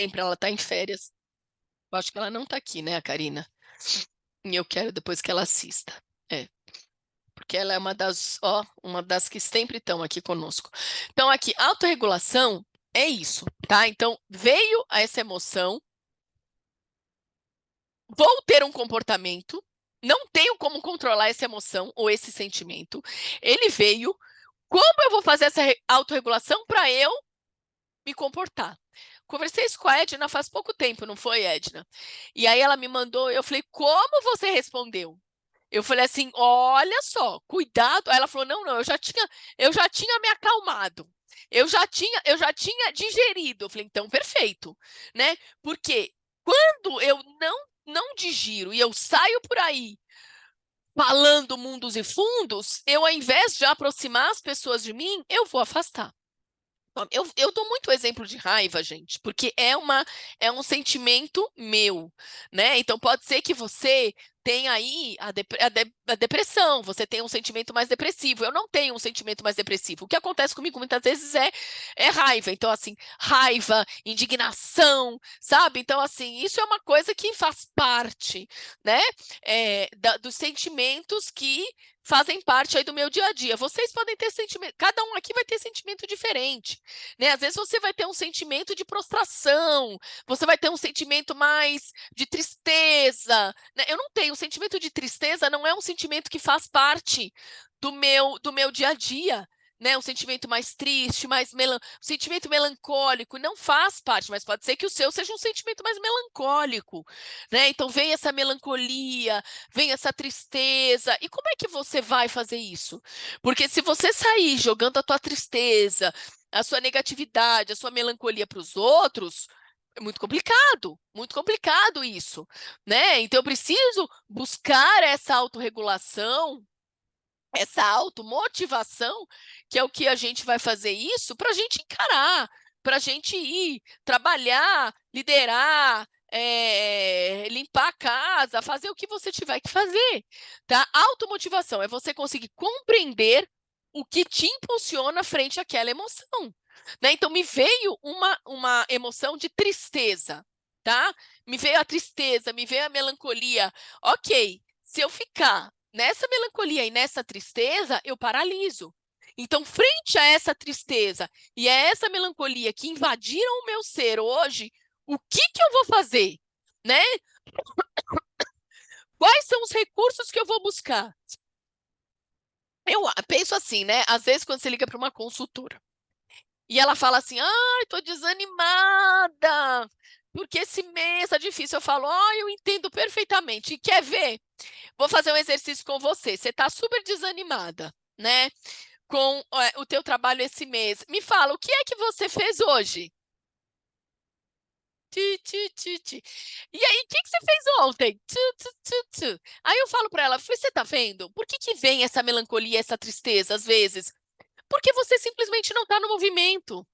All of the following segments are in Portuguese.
sempre, ela tá em férias. Eu acho que ela não tá aqui, né, a Karina? E eu quero depois que ela assista. É, porque ela é uma das que sempre estão aqui conosco. Então, aqui, autorregulação é isso, tá? Então, veio essa emoção, vou ter um comportamento, não tenho como controlar essa emoção ou esse sentimento. Ele veio, como eu vou fazer essa autorregulação para eu me comportar? Conversei isso com a Edna faz pouco tempo, não foi, Edna? E aí ela me mandou, eu falei, como você respondeu? Eu falei assim, olha só, cuidado. Aí ela falou, não, não, eu já tinha me acalmado. Eu já tinha digerido. Eu falei, então, perfeito, né? Porque quando eu não digiro e eu saio por aí falando mundos e fundos, eu, ao invés de aproximar as pessoas de mim, eu vou afastar. Eu dou muito exemplo de raiva, gente, porque é um sentimento meu, né? Então pode ser que você tenha aí a depressão, você tem um sentimento mais depressivo. Eu não tenho um sentimento mais depressivo. O que acontece comigo muitas vezes é raiva. Então, assim, raiva, indignação, sabe? Então, assim, isso é uma coisa que faz parte, né? Dos sentimentos que fazem parte aí do meu dia a dia. Vocês podem ter sentimento, cada um aqui vai ter sentimento diferente, né? Às vezes você vai ter um sentimento de prostração, você vai ter um sentimento mais de tristeza, né? Eu não tenho, o sentimento de tristeza não é um sentimento que faz parte do meu dia a dia. Né, um sentimento mais triste, um sentimento melancólico, não faz parte, mas pode ser que o seu seja um sentimento mais melancólico, né? Então vem essa melancolia, vem essa tristeza. E como é que você vai fazer isso? Porque se você sair jogando a tua tristeza, a sua negatividade, a sua melancolia para os outros, é muito complicado isso, né? Então eu preciso buscar essa autorregulação, essa automotivação, que é o que a gente vai fazer isso para a gente encarar, para a gente ir trabalhar, liderar, limpar a casa, fazer o que você tiver que fazer, tá? Automotivação é você conseguir compreender o que te impulsiona frente àquela emoção, né? Então me veio uma emoção de tristeza, tá? Me veio a tristeza, me veio a melancolia. Ok, se eu ficar nessa melancolia e nessa tristeza, eu paraliso. Então, frente a essa tristeza e a essa melancolia que invadiram o meu ser hoje, o que que eu vou fazer? Né? Quais são os recursos que eu vou buscar? Eu penso assim, né? Às vezes, quando você liga para uma consultora e ela fala assim: ai, tô desanimada, porque esse mês tá difícil. Eu falo: eu entendo perfeitamente. E quer ver? Vou fazer um exercício com você. Você está super desanimada, né? Com o teu trabalho esse mês. Me fala, o que é que você fez hoje? Ti, ti, ti, ti. E aí, o que que você fez ontem? Tu, tu, tu, tu. Aí eu falo para ela, você tá vendo? Por que que vem essa melancolia, essa tristeza às vezes? Porque você simplesmente não está no movimento.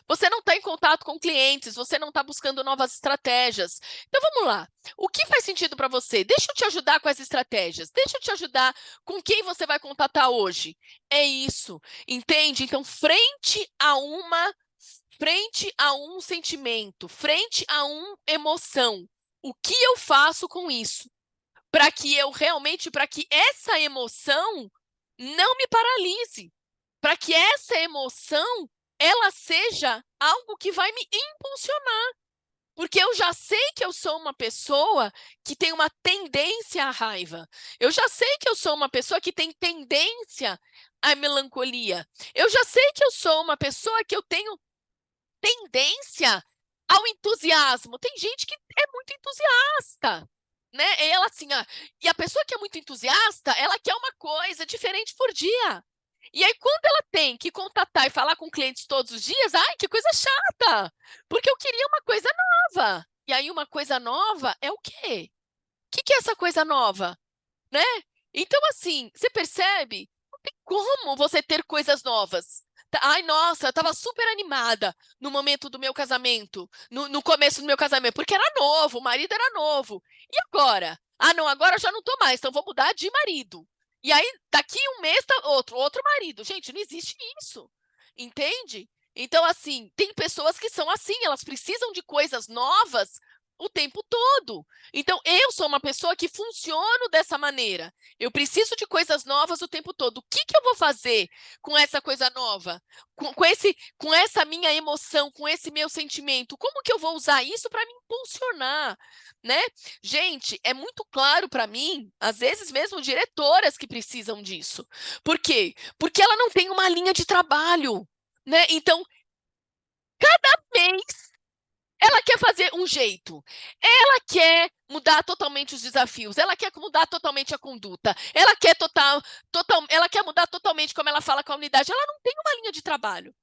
Você não está em contato com clientes, você não está buscando novas estratégias. Então vamos lá. O que faz sentido para você? Deixa eu te ajudar com as estratégias. Deixa eu te ajudar com quem você vai contatar hoje. É isso, entende? Então, frente a um sentimento, frente a uma emoção, o que eu faço com isso? Para que essa emoção não me paralise, para que essa emoção ela seja algo que vai me impulsionar. Porque eu já sei que eu sou uma pessoa que tem uma tendência à raiva. Eu já sei que eu sou uma pessoa que tem tendência à melancolia. Eu já sei que eu sou uma pessoa que eu tenho tendência ao entusiasmo. Tem gente que é muito entusiasta, né? Ela assim, e a pessoa que é muito entusiasta, ela quer uma coisa diferente por dia. E aí, quando ela tem que contatar e falar com clientes todos os dias, ai, que coisa chata! Porque eu queria uma coisa nova. E aí, uma coisa nova é o quê? O que que é essa coisa nova? Né? Então, assim, você percebe? Não tem como você ter coisas novas. Ai, nossa, eu estava super animada no momento do meu casamento, no começo do meu casamento, porque era novo, o marido era novo. E agora? Ah, não, agora eu já não estou mais, então vou mudar de marido. E aí, daqui um mês, tá outro marido. Gente, não existe isso. Entende? Então, assim, tem pessoas que são assim, elas precisam de coisas novas o tempo todo. Então, eu sou uma pessoa que funciono dessa maneira. Eu preciso de coisas novas o tempo todo. O que que eu vou fazer com essa coisa nova? Com essa minha emoção, com esse meu sentimento? Como que eu vou usar isso para me impulsionar, né? Gente, é muito claro para mim, às vezes mesmo diretoras que precisam disso. Por quê? Porque ela não tem uma linha de trabalho, né? Então, mês ela quer fazer um jeito. Ela quer mudar totalmente os desafios. Ela quer mudar totalmente a conduta. Ela quer mudar totalmente como ela fala com a unidade. Ela não tem uma linha de trabalho.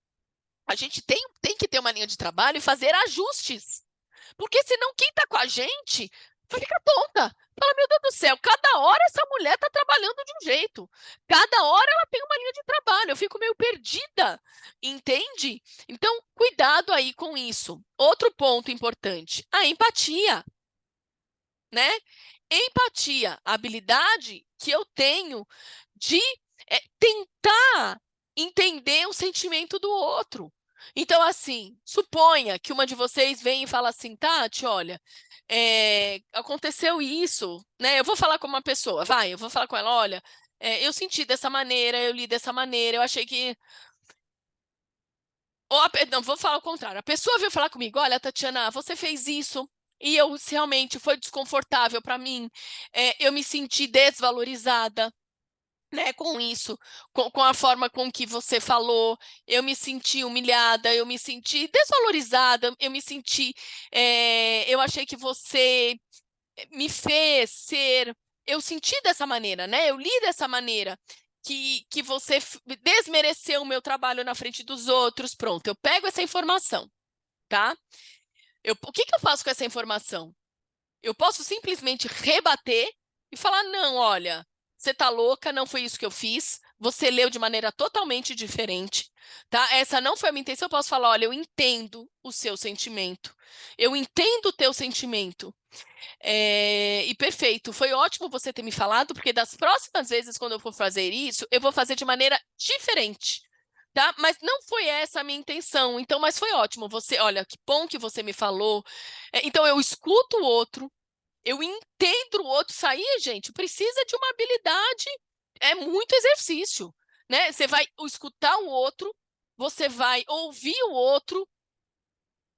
A gente tem que ter uma linha de trabalho e fazer ajustes. Porque senão quem está com a gente fica tonta. Fala, meu Deus do céu, cada hora essa mulher está trabalhando de um jeito. Cada hora ela tem uma linha de trabalho. Eu fico meio perdida, entende? Então, cuidado aí com isso. Outro ponto importante, a empatia, né? Empatia, a habilidade que eu tenho de tentar entender o sentimento do outro. Então, assim, suponha que uma de vocês vem e fala assim, Tati, olha, aconteceu isso, né? Eu vou falar com uma pessoa, eu vou falar com ela, olha, eu senti dessa maneira, eu li dessa maneira, eu achei que... Não, vou falar o contrário. A pessoa veio falar comigo, olha, Tatiana, você fez isso, e eu realmente foi desconfortável para mim, eu me senti desvalorizada, né, com isso, com a forma com que você falou, eu me senti humilhada, eu me senti desvalorizada, eu achei que você me fez ser, eu senti dessa maneira, né, eu li dessa maneira, que você desmereceu o meu trabalho na frente dos outros, pronto, eu pego essa informação, tá? O que que eu faço com essa informação? Eu posso simplesmente rebater e falar, não, olha, você tá louca, não foi isso que eu fiz, você leu de maneira totalmente diferente, tá? Essa não foi a minha intenção, eu posso falar, olha, eu entendo o seu sentimento, eu entendo o teu sentimento, e perfeito, foi ótimo você ter me falado, porque das próximas vezes quando eu for fazer isso, eu vou fazer de maneira diferente, tá? Mas não foi essa a minha intenção, então, mas foi ótimo, olha, que bom que você me falou, então eu escuto o outro, eu entendo o outro. Isso aí, gente, precisa de uma habilidade, é muito exercício, né? Você vai escutar o outro, você vai ouvir o outro,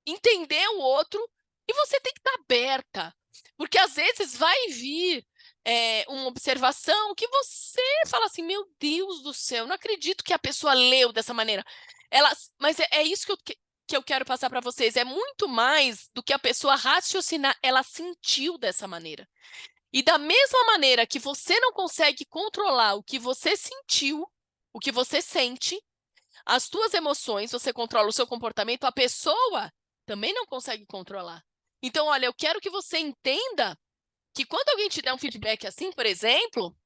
entender o outro, e você tem que estar aberta, porque às vezes vai vir uma observação que você fala assim, meu Deus do céu, não acredito que a pessoa leu dessa maneira. Mas é isso que eu quero passar para vocês, é muito mais do que a pessoa raciocinar, ela sentiu dessa maneira. E da mesma maneira que você não consegue controlar o que você sentiu, o que você sente, as suas emoções, você controla o seu comportamento, a pessoa também não consegue controlar. Então, olha, eu quero que você entenda que quando alguém te der um feedback assim, por exemplo,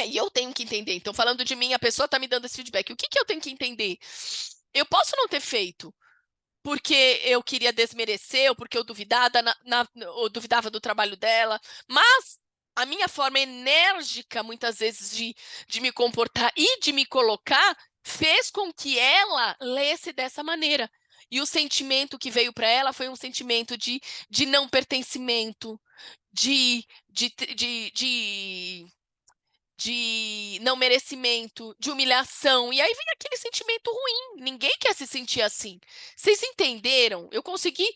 e eu tenho que entender, então falando de mim, a pessoa está me dando esse feedback, o que que eu tenho que entender? Eu posso não ter feito porque eu queria desmerecer, ou porque eu duvidava do trabalho dela, mas a minha forma enérgica, muitas vezes, de me comportar e de me colocar, fez com que ela lesse dessa maneira. E o sentimento que veio para ela foi um sentimento de não pertencimento, de, de, de não merecimento, de humilhação, e aí vem aquele sentimento ruim. Ninguém quer se sentir assim. Vocês entenderam? Eu consegui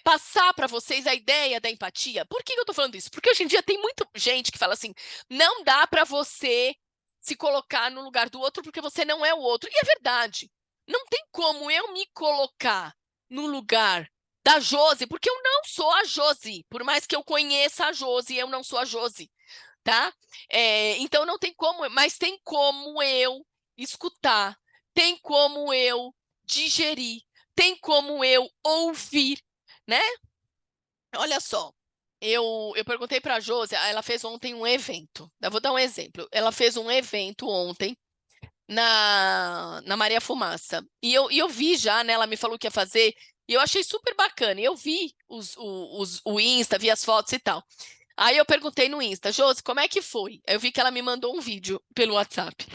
passar para vocês a ideia da empatia. Por que eu estou falando isso? Porque hoje em dia tem muita gente que fala assim: não dá para você se colocar no lugar do outro porque você não é o outro. E é verdade. Não tem como eu me colocar no lugar da Josi, porque eu não sou a Josi. Por mais que eu conheça a Josi, eu não sou a Josi, tá? Então não tem como, mas tem como eu escutar, tem como eu digerir, tem como eu ouvir, né? Olha só, eu perguntei para a Josi, ela fez ontem um evento. Eu vou dar um exemplo. Ela fez um evento ontem na Maria Fumaça. E eu vi já, né? Ela me falou que ia fazer, e eu achei super bacana. E eu vi o Insta, vi as fotos e tal. Aí eu perguntei no Insta, Josi, como é que foi? Eu vi que ela me mandou um vídeo pelo WhatsApp.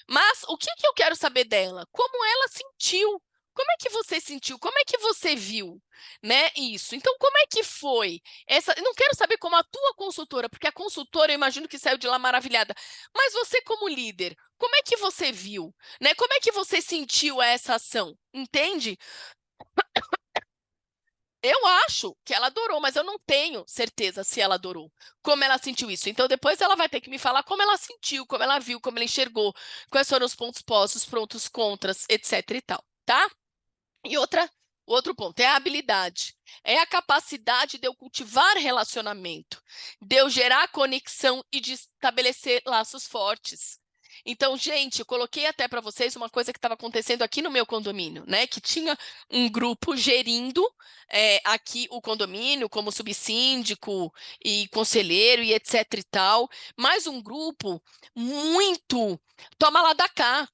Mas o que que eu quero saber dela? Como ela sentiu Como é que você sentiu? Como é que você viu, né, isso? Então, como é que foi essa? Eu não quero saber como a tua consultora, porque a consultora eu imagino que saiu de lá maravilhada. Mas você como líder, como é que você viu, né? Como é que você sentiu essa ação? Entende? Eu acho que ela adorou, mas eu não tenho certeza se ela adorou, como ela sentiu isso. Então, depois ela vai ter que me falar como ela sentiu, como ela viu, como ela enxergou, quais foram os pontos postos, pontos contras, etc e tal, tá? E o outro ponto é a habilidade. É a capacidade de eu cultivar relacionamento, de eu gerar conexão e de estabelecer laços fortes. Então, gente, eu coloquei até para vocês uma coisa que estava acontecendo aqui no meu condomínio, né? Que tinha um grupo gerindo aqui o condomínio, como subsíndico e conselheiro e etc e tal, mas um grupo muito toma lá da cá.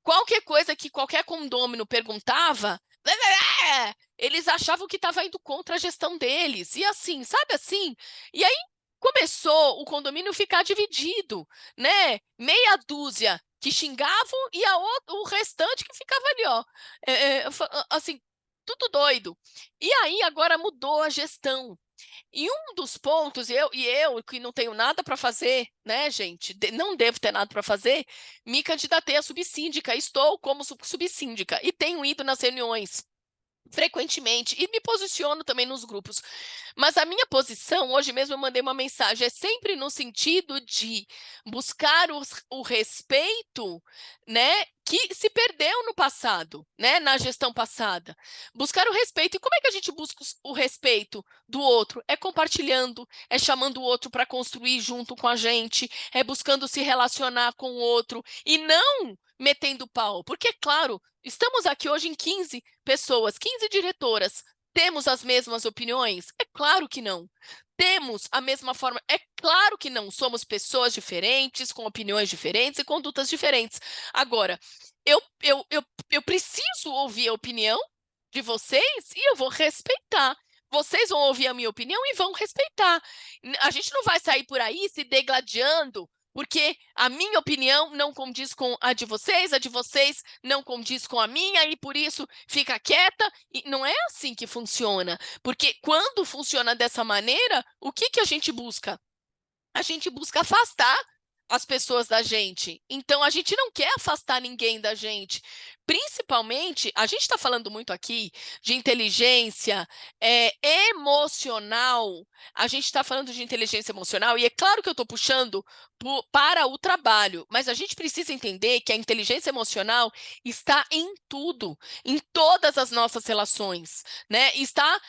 Qualquer coisa que qualquer condômino perguntava, eles achavam que estava indo contra a gestão deles. E assim, sabe assim? E aí começou o condomínio ficar dividido, né? Meia dúzia que xingavam e o restante que ficava ali, ó. Assim, tudo doido. E aí agora mudou a gestão. E um dos pontos, eu que não tenho nada para fazer, né, gente, não devo ter nada para fazer, me candidatei a subsíndica, estou como subsíndica e tenho ido nas reuniões frequentemente e me posiciono também nos grupos. Mas a minha posição, hoje mesmo eu mandei uma mensagem, é sempre no sentido de buscar o respeito, né, que se perdeu no passado, né, na gestão passada. Buscar o respeito. E como é que a gente busca o respeito do outro? É compartilhando, é chamando o outro para construir junto com a gente, é buscando se relacionar com o outro e não metendo pau. Porque, claro, estamos aqui hoje em 15 pessoas, 15 diretoras. Temos as mesmas opiniões? É claro que não. Temos a mesma forma? É claro que não. Somos pessoas diferentes, com opiniões diferentes e condutas diferentes. Agora, eu preciso ouvir a opinião de vocês e eu vou respeitar. Vocês vão ouvir a minha opinião e vão respeitar. A gente não vai sair por aí se degladiando porque a minha opinião não condiz com a de vocês não condiz com a minha, e por isso fica quieta. E não é assim que funciona. Porque quando funciona dessa maneira, o que a gente busca? A gente busca afastar as pessoas da gente. Então, a gente não quer afastar ninguém da gente. Principalmente, a gente está falando muito aqui de inteligência emocional. A gente está falando de inteligência emocional, e é claro que eu estou puxando para o trabalho, mas a gente precisa entender que a inteligência emocional está em tudo, em todas as nossas relações, né? Está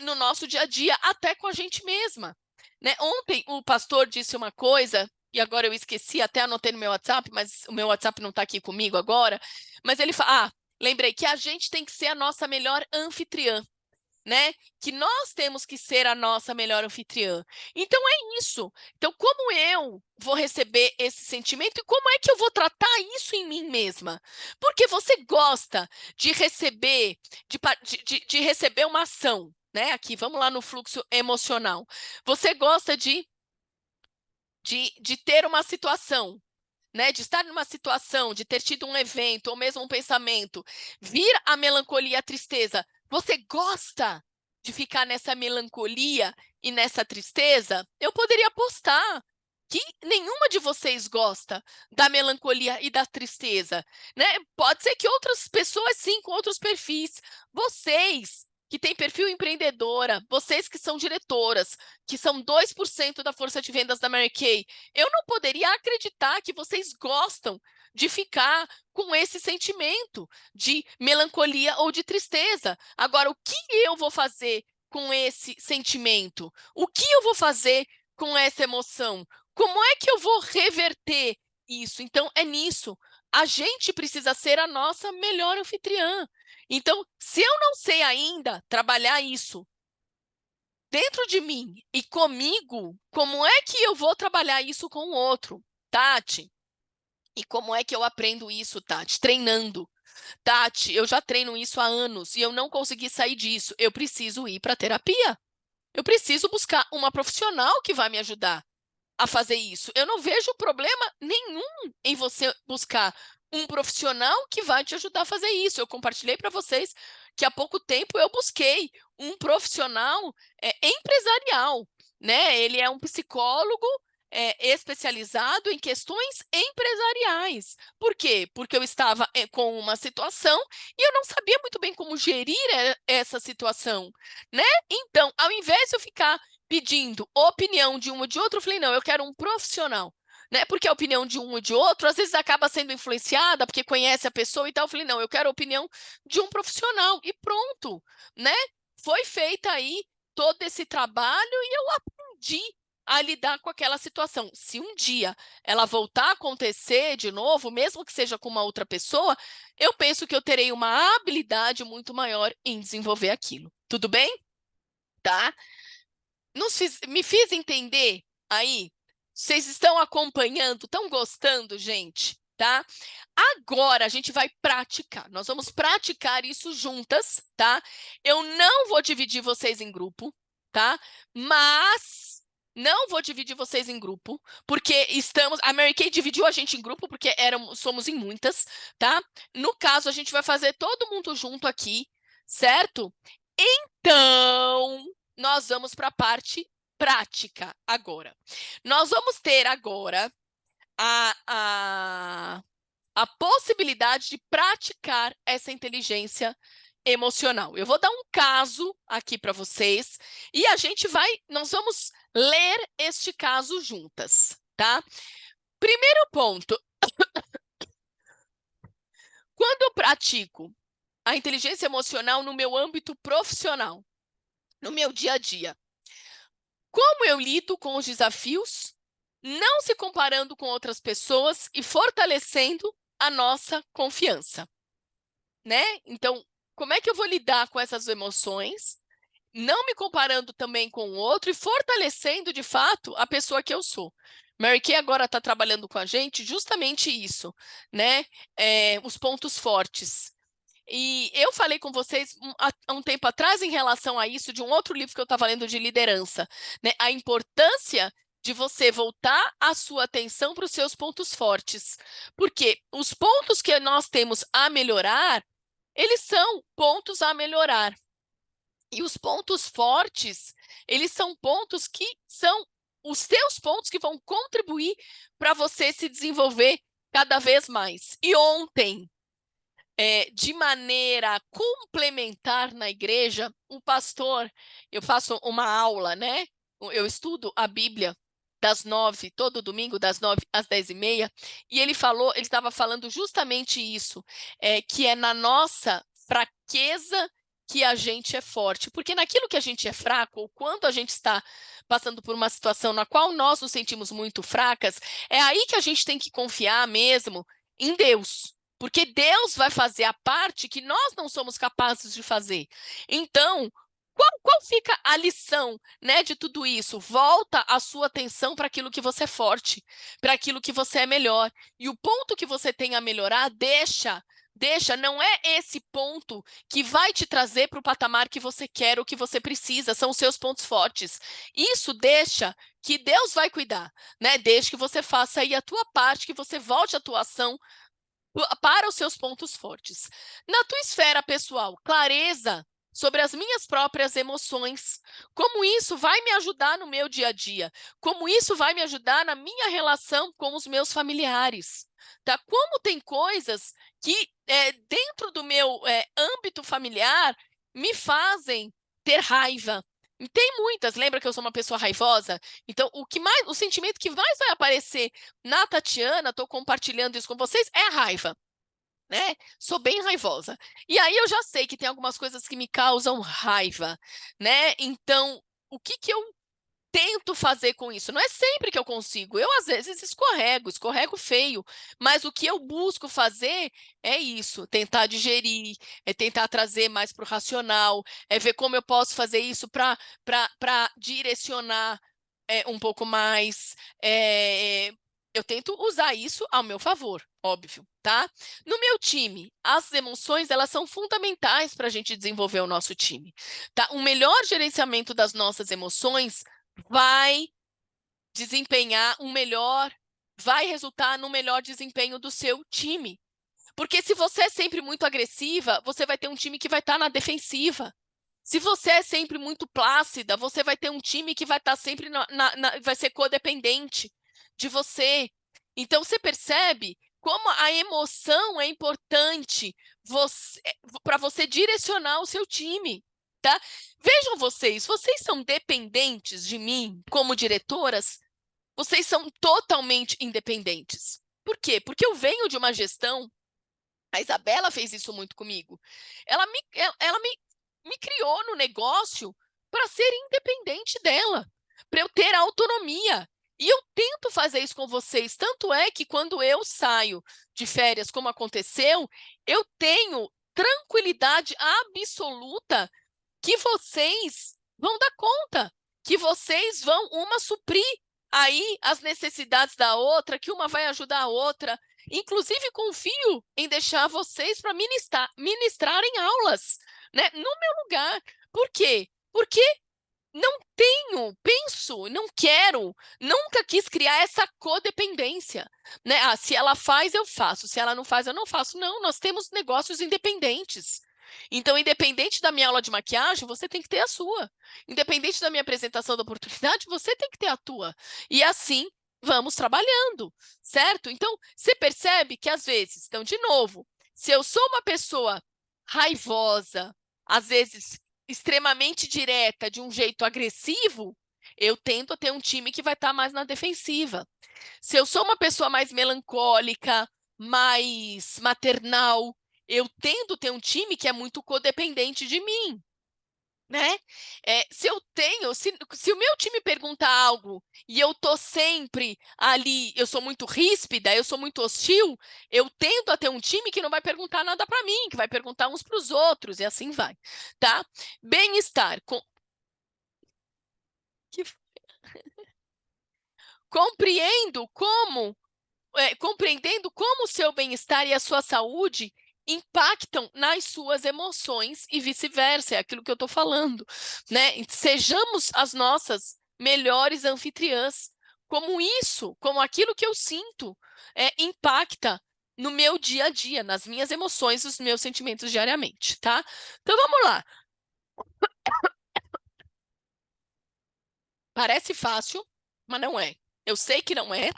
no nosso dia a dia, até com a gente mesma. Né? Ontem o pastor disse uma coisa, e agora eu esqueci, até anotei no meu WhatsApp, mas o meu WhatsApp não está aqui comigo agora, mas ele fala, lembrei que a gente tem que ser a nossa melhor anfitriã, né? Que nós temos que ser a nossa melhor anfitriã. Então é isso. Então, como eu vou receber esse sentimento e como é que eu vou tratar isso em mim mesma? Porque você gosta de receber, de receber uma ação, né? Aqui, vamos lá no fluxo emocional. Você gosta de ter uma situação, né, de estar numa situação, de ter tido um evento ou mesmo um pensamento, vir a melancolia, a tristeza, você gosta de ficar nessa melancolia e nessa tristeza? Eu poderia apostar que nenhuma de vocês gosta da melancolia e da tristeza, né? Pode ser que outras pessoas sim, com outros perfis. Vocês que têm perfil empreendedora, vocês que são diretoras, que são 2% da força de vendas da Mary Kay, eu não poderia acreditar que vocês gostam de ficar com esse sentimento de melancolia ou de tristeza. Agora, o que eu vou fazer com esse sentimento? O que eu vou fazer com essa emoção? Como é que eu vou reverter isso? Então, é nisso. A gente precisa ser a nossa melhor anfitriã. Então, se eu não sei ainda trabalhar isso dentro de mim e comigo, como é que eu vou trabalhar isso com o outro, Tati? E como é que eu aprendo isso, Tati? Treinando. Tati, eu já treino isso há anos e eu não consegui sair disso. Eu preciso ir para terapia. Eu preciso buscar uma profissional que vai me ajudar a fazer isso. Eu não vejo problema nenhum em você buscar um profissional que vai te ajudar a fazer isso. Eu compartilhei para vocês que há pouco tempo eu busquei um profissional empresarial, né? Ele é um psicólogo especializado em questões empresariais. Por quê? Porque eu estava com uma situação e eu não sabia muito bem como gerir essa situação, né? Então, ao invés de eu ficar pedindo opinião de um ou de outro, eu falei, não, eu quero um profissional. Né? Porque a opinião de um ou de outro, às vezes acaba sendo influenciada, porque conhece a pessoa e tal. Eu falei, não, eu quero a opinião de um profissional. E pronto, né? Foi feita aí todo esse trabalho e eu aprendi a lidar com aquela situação. Se um dia ela voltar a acontecer de novo, mesmo que seja com uma outra pessoa, eu penso que eu terei uma habilidade muito maior em desenvolver aquilo. Tudo bem? Tá? Me fiz entender aí? Vocês estão acompanhando? Estão gostando, gente? Tá? Agora a gente vai praticar. Nós vamos praticar isso juntas, tá? Eu não vou dividir vocês em grupo, tá? Mas não vou dividir vocês em grupo, porque a Mary Kay dividiu a gente em grupo porque somos em muitas, tá? No caso, a gente vai fazer todo mundo junto aqui, certo? Então, nós vamos para a parte prática agora. Nós vamos ter agora a possibilidade de praticar essa inteligência emocional. Eu vou dar um caso aqui para vocês e nós vamos ler este caso juntas, tá? Primeiro ponto, quando eu pratico a inteligência emocional no meu âmbito profissional, no meu dia a dia, como eu lido com os desafios, não se comparando com outras pessoas e fortalecendo a nossa confiança, né? Então, como é que eu vou lidar com essas emoções, não me comparando também com o outro e fortalecendo, de fato, a pessoa que eu sou? Mary Kay agora está trabalhando com a gente justamente isso, né? Os pontos fortes. E eu falei com vocês há um tempo atrás em relação a isso, de um outro livro que eu estava lendo de liderança, né? A importância de você voltar a sua atenção para os seus pontos fortes. Porque os pontos que nós temos a melhorar, eles são pontos a melhorar. E os pontos fortes, eles são pontos que são os teus pontos que vão contribuir para você se desenvolver cada vez mais. E ontem, de maneira complementar na igreja, um pastor, eu faço uma aula, né? Eu estudo a Bíblia das 9, todo domingo, das 9 às 10h30, e ele estava falando justamente isso, que é na nossa fraqueza que a gente é forte, porque naquilo que a gente é fraco, ou quando a gente está passando por uma situação na qual nós nos sentimos muito fracas, é aí que a gente tem que confiar mesmo em Deus. Porque Deus vai fazer a parte que nós não somos capazes de fazer. Então, qual fica a lição, né, de tudo isso? Volta a sua atenção para aquilo que você é forte, para aquilo que você é melhor. E o ponto que você tem a melhorar, deixa, não é esse ponto que vai te trazer para o patamar que você quer ou que você precisa, são os seus pontos fortes. Isso deixa que Deus vai cuidar, né? Deixa que você faça aí a tua parte, que você volte a tua ação para os seus pontos fortes. Na tua esfera pessoal, clareza sobre as minhas próprias emoções, como isso vai me ajudar no meu dia a dia, como isso vai me ajudar na minha relação com os meus familiares, tá? Como tem coisas que dentro do meu âmbito familiar me fazem ter raiva. E tem muitas, lembra que eu sou uma pessoa raivosa? Então, o sentimento que mais vai aparecer na Tatiana, estou compartilhando isso com vocês, é a raiva, né? Sou bem raivosa. E aí eu já sei que tem algumas coisas que me causam raiva, né? Então, o que eu tento fazer com isso? Não é sempre que eu consigo. Eu, às vezes, escorrego feio. Mas o que eu busco fazer é isso, tentar digerir, é tentar trazer mais para o racional, é ver como eu posso fazer isso para direcionar um pouco mais. Eu tento usar isso ao meu favor, óbvio, tá? No meu time, as emoções, elas são fundamentais para a gente desenvolver o nosso time, tá? Um melhor gerenciamento das nossas emoções vai vai resultar no melhor desempenho do seu time, Porque se você é sempre muito agressiva, você vai ter um time que vai estar na defensiva. Se você é sempre muito plácida, você vai ter um time que vai estar sempre vai ser codependente de você. Então, você percebe como a emoção é importante para você direcionar o seu time, tá? Vejam vocês são dependentes de mim como diretoras? Vocês são totalmente independentes. Por quê? Porque eu venho de uma gestão, a Isabela fez isso muito comigo. Ela me criou no negócio para ser independente dela, para eu ter autonomia. E eu tento fazer isso com vocês. Tanto é que quando eu saio de férias, como aconteceu, eu tenho tranquilidade absoluta que vocês vão dar conta, que vocês vão uma suprir aí as necessidades da outra, que uma vai ajudar a outra. Inclusive, confio em deixar vocês para ministrarem aulas, né, no meu lugar. Por quê? Porque não penso, não quero, nunca quis criar essa codependência, né? Ah, se ela faz, eu faço, se ela não faz, eu não faço. Não, nós temos negócios independentes. Então, independente da minha aula de maquiagem, você tem que ter a sua. Independente da minha apresentação da oportunidade, você tem que ter a tua. E assim, vamos trabalhando, certo? Então, você percebe que às vezes, então, de novo, se eu sou uma pessoa raivosa, às vezes extremamente direta, de um jeito agressivo, eu tento a ter um time que vai estar mais na defensiva. Se eu sou uma pessoa mais melancólica, mais maternal, eu tendo a ter um time que é muito codependente de mim, né? Se o meu time pergunta algo e eu tô sempre ali, eu sou muito ríspida, eu sou muito hostil, eu tendo a ter um time que não vai perguntar nada para mim, que vai perguntar uns para os outros, e assim vai, tá? Bem-estar, que- compreendo como compreendendo como o seu bem-estar e a sua saúde impactam nas suas emoções e vice-versa, é aquilo que eu estou falando, né? Sejamos as nossas melhores anfitriãs. Como aquilo que eu sinto, impacta no meu dia a dia, nas minhas emoções, nos meus sentimentos diariamente, tá? Então vamos lá. Parece fácil, mas não é. Eu sei que não é.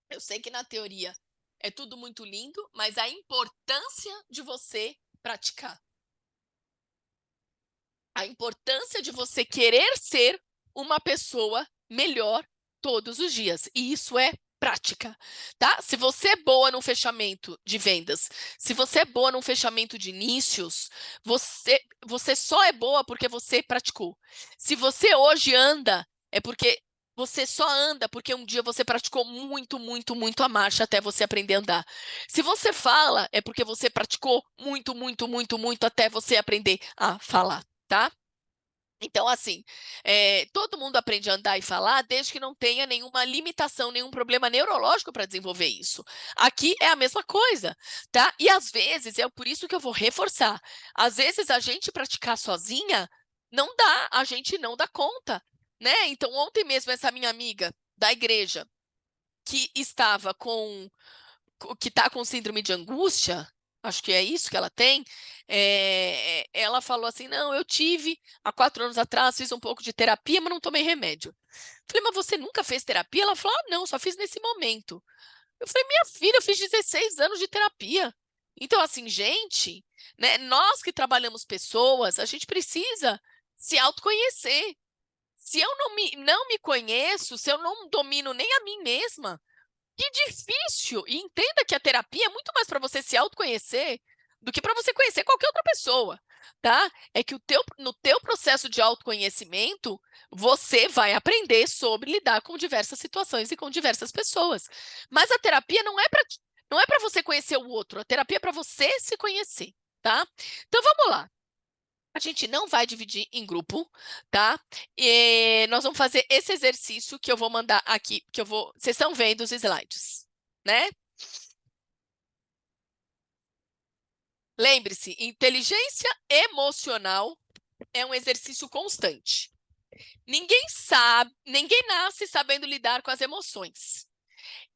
Eu sei que na teoria é tudo muito lindo, mas a importância de você praticar, a importância de você querer ser uma pessoa melhor todos os dias. E isso é prática, tá? Se você é boa no fechamento de vendas, se você é boa no fechamento de inícios, você só é boa porque você praticou. Se você hoje anda, é porque você só anda porque um dia você praticou muito, muito, muito a marcha até você aprender a andar. Se você fala, é porque você praticou muito, muito, muito, muito até você aprender a falar, tá? Então, assim, todo mundo aprende a andar e falar desde que não tenha nenhuma limitação, nenhum problema neurológico para desenvolver isso. Aqui é a mesma coisa, tá? E às vezes, é por isso que eu vou reforçar, às vezes a gente praticar sozinha não dá, a gente não dá conta, né? Então, ontem mesmo, essa minha amiga da igreja que estava que está com síndrome de angústia, acho que é isso que ela tem, ela falou assim, não, eu tive há 4 anos atrás, fiz um pouco de terapia, mas não tomei remédio. Falei, mas você nunca fez terapia? Ela falou, ah, não, só fiz nesse momento. Eu falei, minha filha, eu fiz 16 anos de terapia. Então, assim, gente, né, nós que trabalhamos pessoas, a gente precisa se autoconhecer. Se eu não me conheço, se eu não domino nem a mim mesma, que difícil! E entenda que a terapia é muito mais para você se autoconhecer do que para você conhecer qualquer outra pessoa, tá? É que no teu processo de autoconhecimento, você vai aprender sobre lidar com diversas situações e com diversas pessoas. Mas a terapia não é para você conhecer o outro, a terapia é para você se conhecer, tá? Então vamos lá. A gente não vai dividir em grupo, tá? E nós vamos fazer esse exercício que eu vou mandar aqui, vocês estão vendo os slides, né? Lembre-se, inteligência emocional é um exercício constante. Ninguém nasce sabendo lidar com as emoções.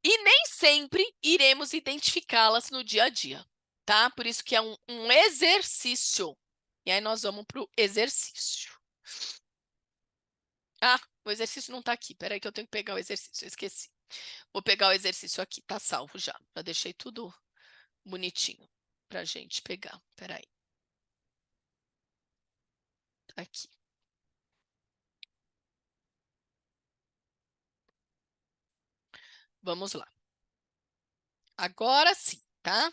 E nem sempre iremos identificá-las no dia a dia. tá? Por isso que é um exercício. E aí nós vamos para o exercício. Ah, o exercício não está aqui. Peraí que eu tenho que pegar o exercício, eu esqueci. Vou pegar o exercício aqui, tá salvo já. Já deixei tudo bonitinho pra gente pegar. Peraí. Tá aqui. Vamos lá. Agora sim, tá?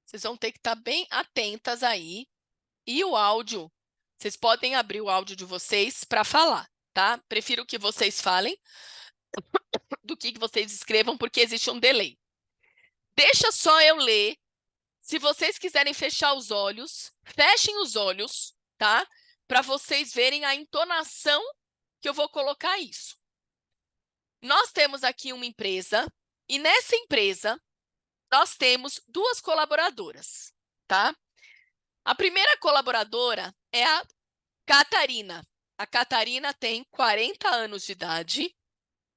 Vocês vão ter que estar bem atentas aí. E o áudio, vocês podem abrir o áudio de vocês para falar, tá? Prefiro que vocês falem do que vocês escrevam, porque existe um delay. Deixa só eu ler. Se vocês quiserem fechar os olhos, fechem os olhos, tá? Para vocês verem a entonação que eu vou colocar isso. Nós temos aqui uma empresa, e nessa empresa, nós temos duas colaboradoras, tá? A primeira colaboradora é a Catarina. A Catarina tem 40 anos de idade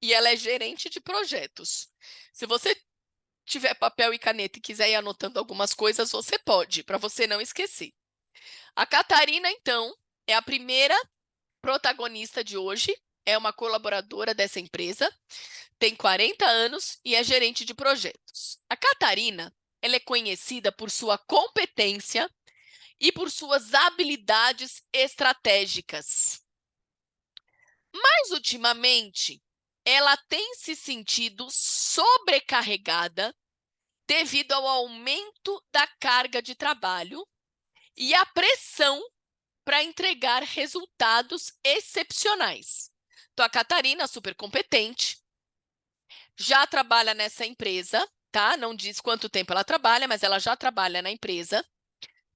e ela é gerente de projetos. Se você tiver papel e caneta e quiser ir anotando algumas coisas, você pode, para você não esquecer. A Catarina, então, é a primeira protagonista de hoje, é uma colaboradora dessa empresa, tem 40 anos e é gerente de projetos. A Catarina, ela é conhecida por sua competência e por suas habilidades estratégicas. Mas, ultimamente, ela tem se sentido sobrecarregada devido ao aumento da carga de trabalho e à pressão para entregar resultados excepcionais. Então, a Catarina, super competente, já trabalha nessa empresa, tá? Não diz quanto tempo ela trabalha, mas ela já trabalha na empresa.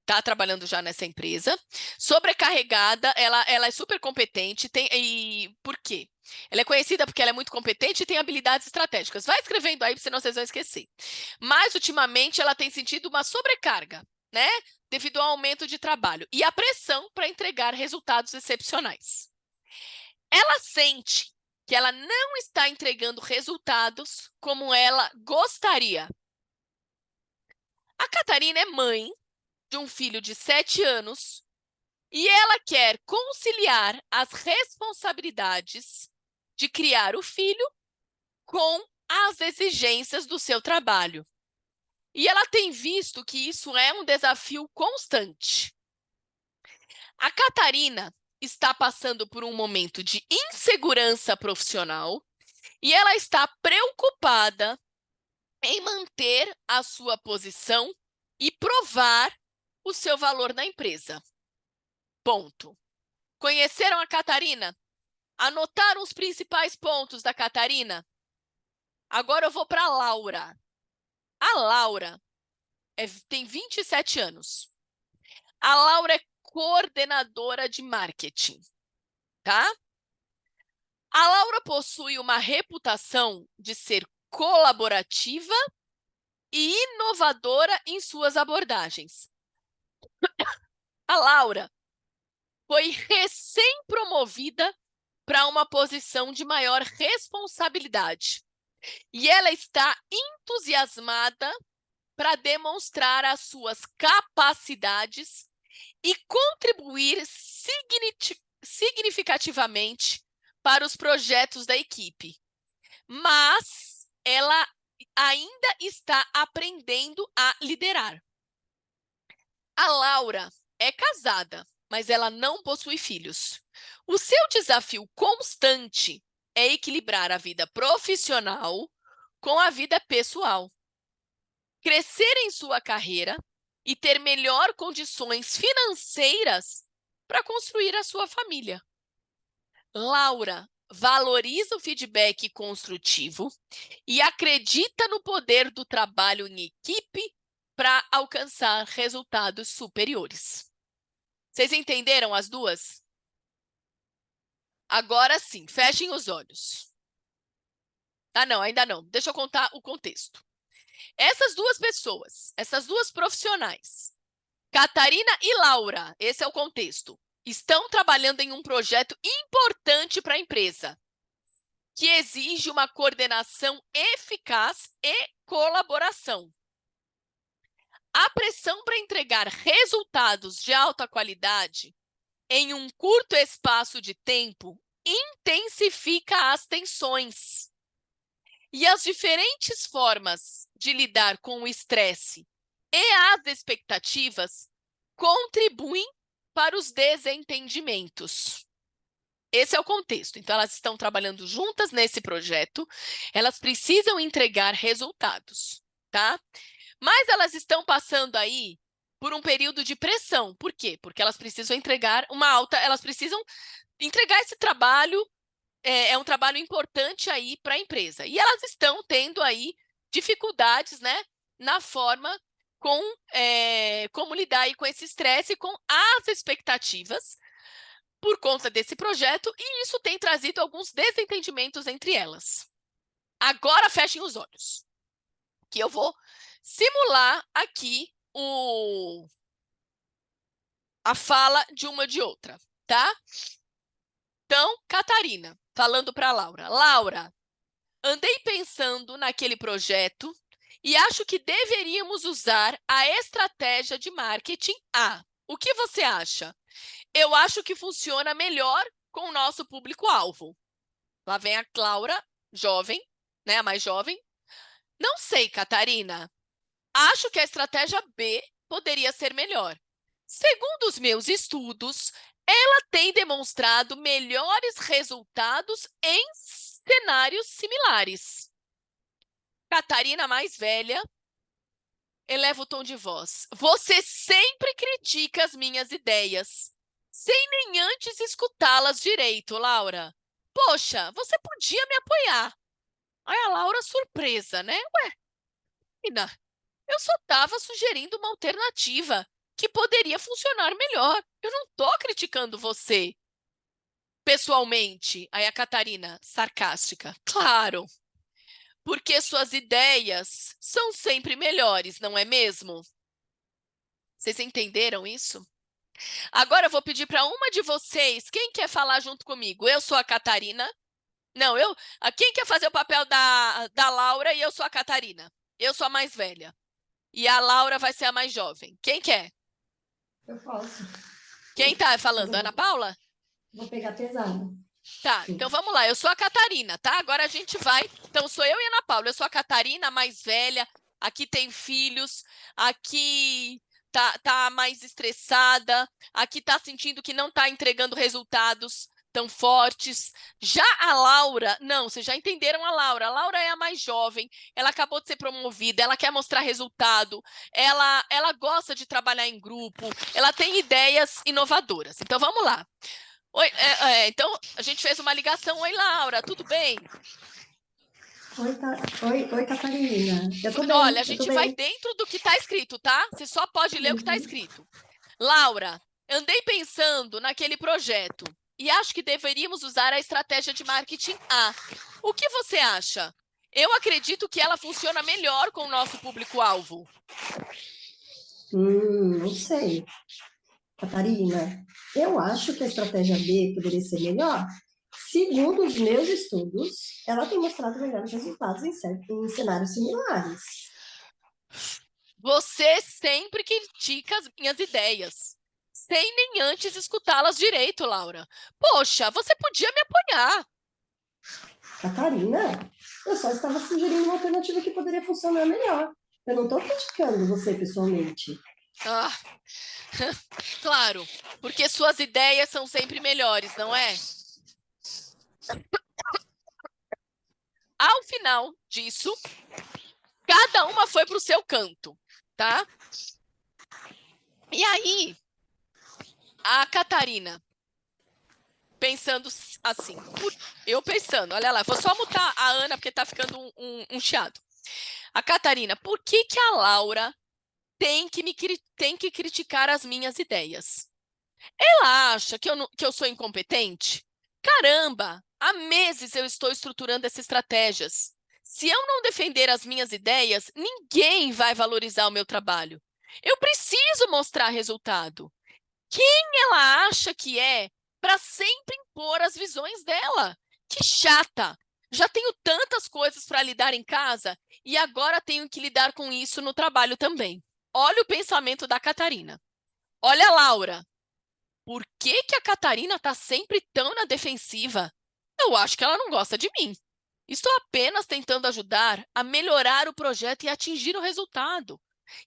Está trabalhando já nessa empresa. Sobrecarregada, ela é super competente. E por quê? Ela é conhecida porque ela é muito competente e tem habilidades estratégicas. Vai escrevendo aí, senão vocês vão esquecer. Mas, ultimamente, ela tem sentido uma sobrecarga, né? Devido ao aumento de trabalho e a pressão para entregar resultados excepcionais. Ela sente que ela não está entregando resultados como ela gostaria. A Catarina é mãe de um filho de 7 anos e ela quer conciliar as responsabilidades de criar o filho com as exigências do seu trabalho. E ela tem visto que isso é um desafio constante. A Catarina está passando por um momento de insegurança profissional e ela está preocupada em manter a sua posição e provar o seu valor na empresa. Ponto. Conheceram a Catarina? Anotaram os principais pontos da Catarina? Agora eu vou para a Laura. A Laura tem 27 anos. A Laura é coordenadora de marketing, tá? A Laura possui uma reputação de ser colaborativa e inovadora em suas abordagens. A Laura foi recém-promovida para uma posição de maior responsabilidade. E ela está entusiasmada para demonstrar as suas capacidades e contribuir significativamente para os projetos da equipe. Mas ela ainda está aprendendo a liderar. A Laura é casada, mas ela não possui filhos. O seu desafio constante é equilibrar a vida profissional com a vida pessoal. Crescer em sua carreira e ter melhor condições financeiras para construir a sua família. Laura valoriza o feedback construtivo e acredita no poder do trabalho em equipe para alcançar resultados superiores. Vocês entenderam as duas? Agora sim, fechem os olhos. Ah, não, ainda não. Deixa eu contar o contexto. Essas duas pessoas, essas duas profissionais, Catarina e Laura, esse é o contexto, estão trabalhando em um projeto importante para a empresa, que exige uma coordenação eficaz e colaboração. A pressão para entregar resultados de alta qualidade em um curto espaço de tempo intensifica as tensões. E as diferentes formas de lidar com o estresse e as expectativas contribuem para os desentendimentos. Esse é o contexto. Então, elas estão trabalhando juntas nesse projeto, elas precisam entregar resultados, tá? Mas elas estão passando aí por um período de pressão. Por quê? Porque elas precisam entregar elas precisam entregar esse trabalho, é um trabalho importante aí para a empresa. E elas estão tendo aí dificuldades, né, na forma como lidar aí com esse estresse e com as expectativas por conta desse projeto, e isso tem trazido alguns desentendimentos entre elas. Agora fechem os olhos, que eu vou simular aqui a fala de uma de outra, tá? Então, Catarina, falando para Laura. Laura, andei pensando naquele projeto e acho que deveríamos usar a estratégia de marketing A. O que você acha? Eu acho que funciona melhor com o nosso público-alvo. Lá vem a Laura, jovem, né, a mais jovem. Não sei, Catarina. Acho que a estratégia B poderia ser melhor. Segundo os meus estudos, ela tem demonstrado melhores resultados em cenários similares. Catarina, mais velha, eleva o tom de voz. Você sempre critica as minhas ideias, sem nem antes escutá-las direito, Laura. Poxa, você podia me apoiar. Aí a Laura surpresa, né? Ué, menina, eu só estava sugerindo uma alternativa que poderia funcionar melhor. Eu não estou criticando você pessoalmente. Aí a Catarina, sarcástica. Claro, porque suas ideias são sempre melhores, não é mesmo? Vocês entenderam isso? Agora eu vou pedir para uma de vocês, quem quer falar junto comigo? Eu sou a Catarina. Não, quem quer fazer o papel da Laura e eu sou a Catarina? Eu sou a mais velha. E a Laura vai ser a mais jovem. Quem quer? Eu posso. Quem está falando? Ana Paula? Vou pegar pesado. Tá, então vamos lá. Eu sou a Catarina, tá? Agora a gente vai. Então, sou eu e a Ana Paula. Eu sou a Catarina, a mais velha. Aqui tem filhos. Aqui tá mais estressada. Aqui tá sentindo que não tá entregando resultados tão fortes. Já a Laura, não, vocês já entenderam a Laura. A Laura é a mais jovem. Ela acabou de ser promovida. Ela quer mostrar resultado. Ela gosta de trabalhar em grupo. Ela tem ideias inovadoras. Então, vamos lá. Oi, então, a gente fez uma ligação. Oi, Laura, tudo bem? Oi, Catarina. Eu tô bem, Olha, a eu tô gente vai bem. dentro do que está escrito, tá? Você só pode ler o que está escrito. Laura, andei pensando naquele projeto e acho que deveríamos usar a estratégia de marketing A. O que você acha? Eu acredito que ela funciona melhor com o nosso público-alvo. Não sei. Catarina, eu acho que a estratégia B poderia ser melhor. Segundo os meus estudos, ela tem mostrado melhores resultados em cenários similares. Você sempre critica as minhas ideias, sem nem antes escutá-las direito, Laura. Poxa, você podia me apoiar. Catarina, eu só estava sugerindo uma alternativa que poderia funcionar melhor. Eu não estou criticando você pessoalmente. Ah, claro, porque suas ideias são sempre melhores, não é? Ao final disso, cada uma foi para o seu canto, tá? E aí, a Catarina, pensando assim, eu pensando, olha lá, vou só mutar a Ana porque tá ficando um chiado. A Catarina, por que a Laura tem que criticar as minhas ideias? Ela acha que eu sou incompetente? Caramba, há meses eu estou estruturando essas estratégias. Se eu não defender as minhas ideias, ninguém vai valorizar o meu trabalho. Eu preciso mostrar resultado. Quem ela acha que é para sempre impor as visões dela? Que chata! Já tenho tantas coisas para lidar em casa e agora tenho que lidar com isso no trabalho também. Olha o pensamento da Catarina. Olha a Laura. Por que que a Catarina está sempre tão na defensiva? Eu acho que ela não gosta de mim. Estou apenas tentando ajudar a melhorar o projeto e atingir o resultado.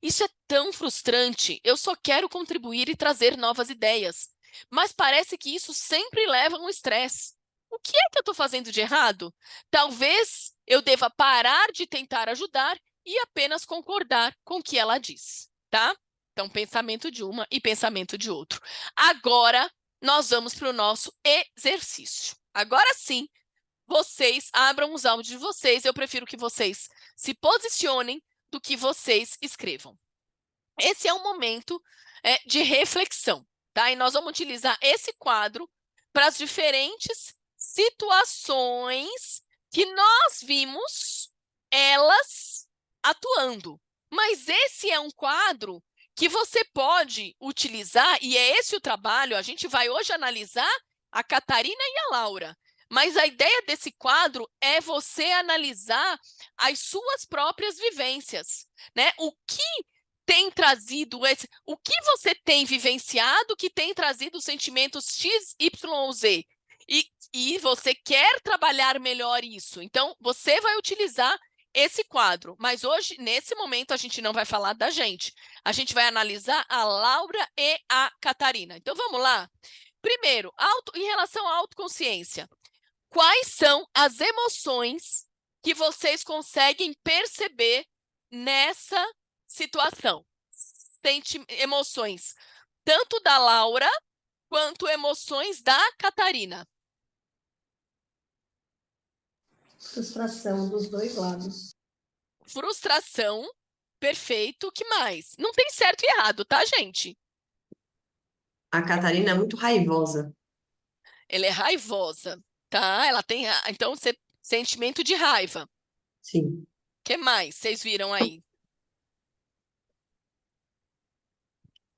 Isso é tão frustrante. Eu só quero contribuir e trazer novas ideias. Mas parece que isso sempre leva a um estresse. O que é que eu estou fazendo de errado? Talvez eu deva parar de tentar ajudar e apenas concordar com o que ela diz, tá? Então, pensamento de uma e pensamento de outro. Agora, nós vamos para o nosso exercício. Agora sim, vocês abram os áudios de vocês. Eu prefiro que vocês se posicionem do que vocês escrevam. Esse é um momento de reflexão, tá? E nós vamos utilizar esse quadro para as diferentes situações que nós vimos elas atuando. Mas esse é um quadro que você pode utilizar, e é esse o trabalho. A gente vai hoje analisar a Catarina e a Laura. Mas a ideia desse quadro é você analisar as suas próprias vivências, né? O que tem trazido o que você tem vivenciado que tem trazido sentimentos X, Y ou Z? E você quer trabalhar melhor isso. Então, você vai utilizar esse quadro. Mas hoje, nesse momento, a gente não vai falar da gente. A gente vai analisar a Laura e a Catarina. Então, vamos lá? Primeiro, em relação à autoconsciência. Quais são as emoções que vocês conseguem perceber nessa situação? Emoções tanto da Laura quanto emoções da Catarina. Frustração dos dois lados. Frustração, perfeito. O que mais? Não tem certo e errado, tá, gente? A Catarina é muito raivosa. Ela é raivosa, tá? Ela tem, então, sentimento de raiva. Sim. O que mais vocês viram aí?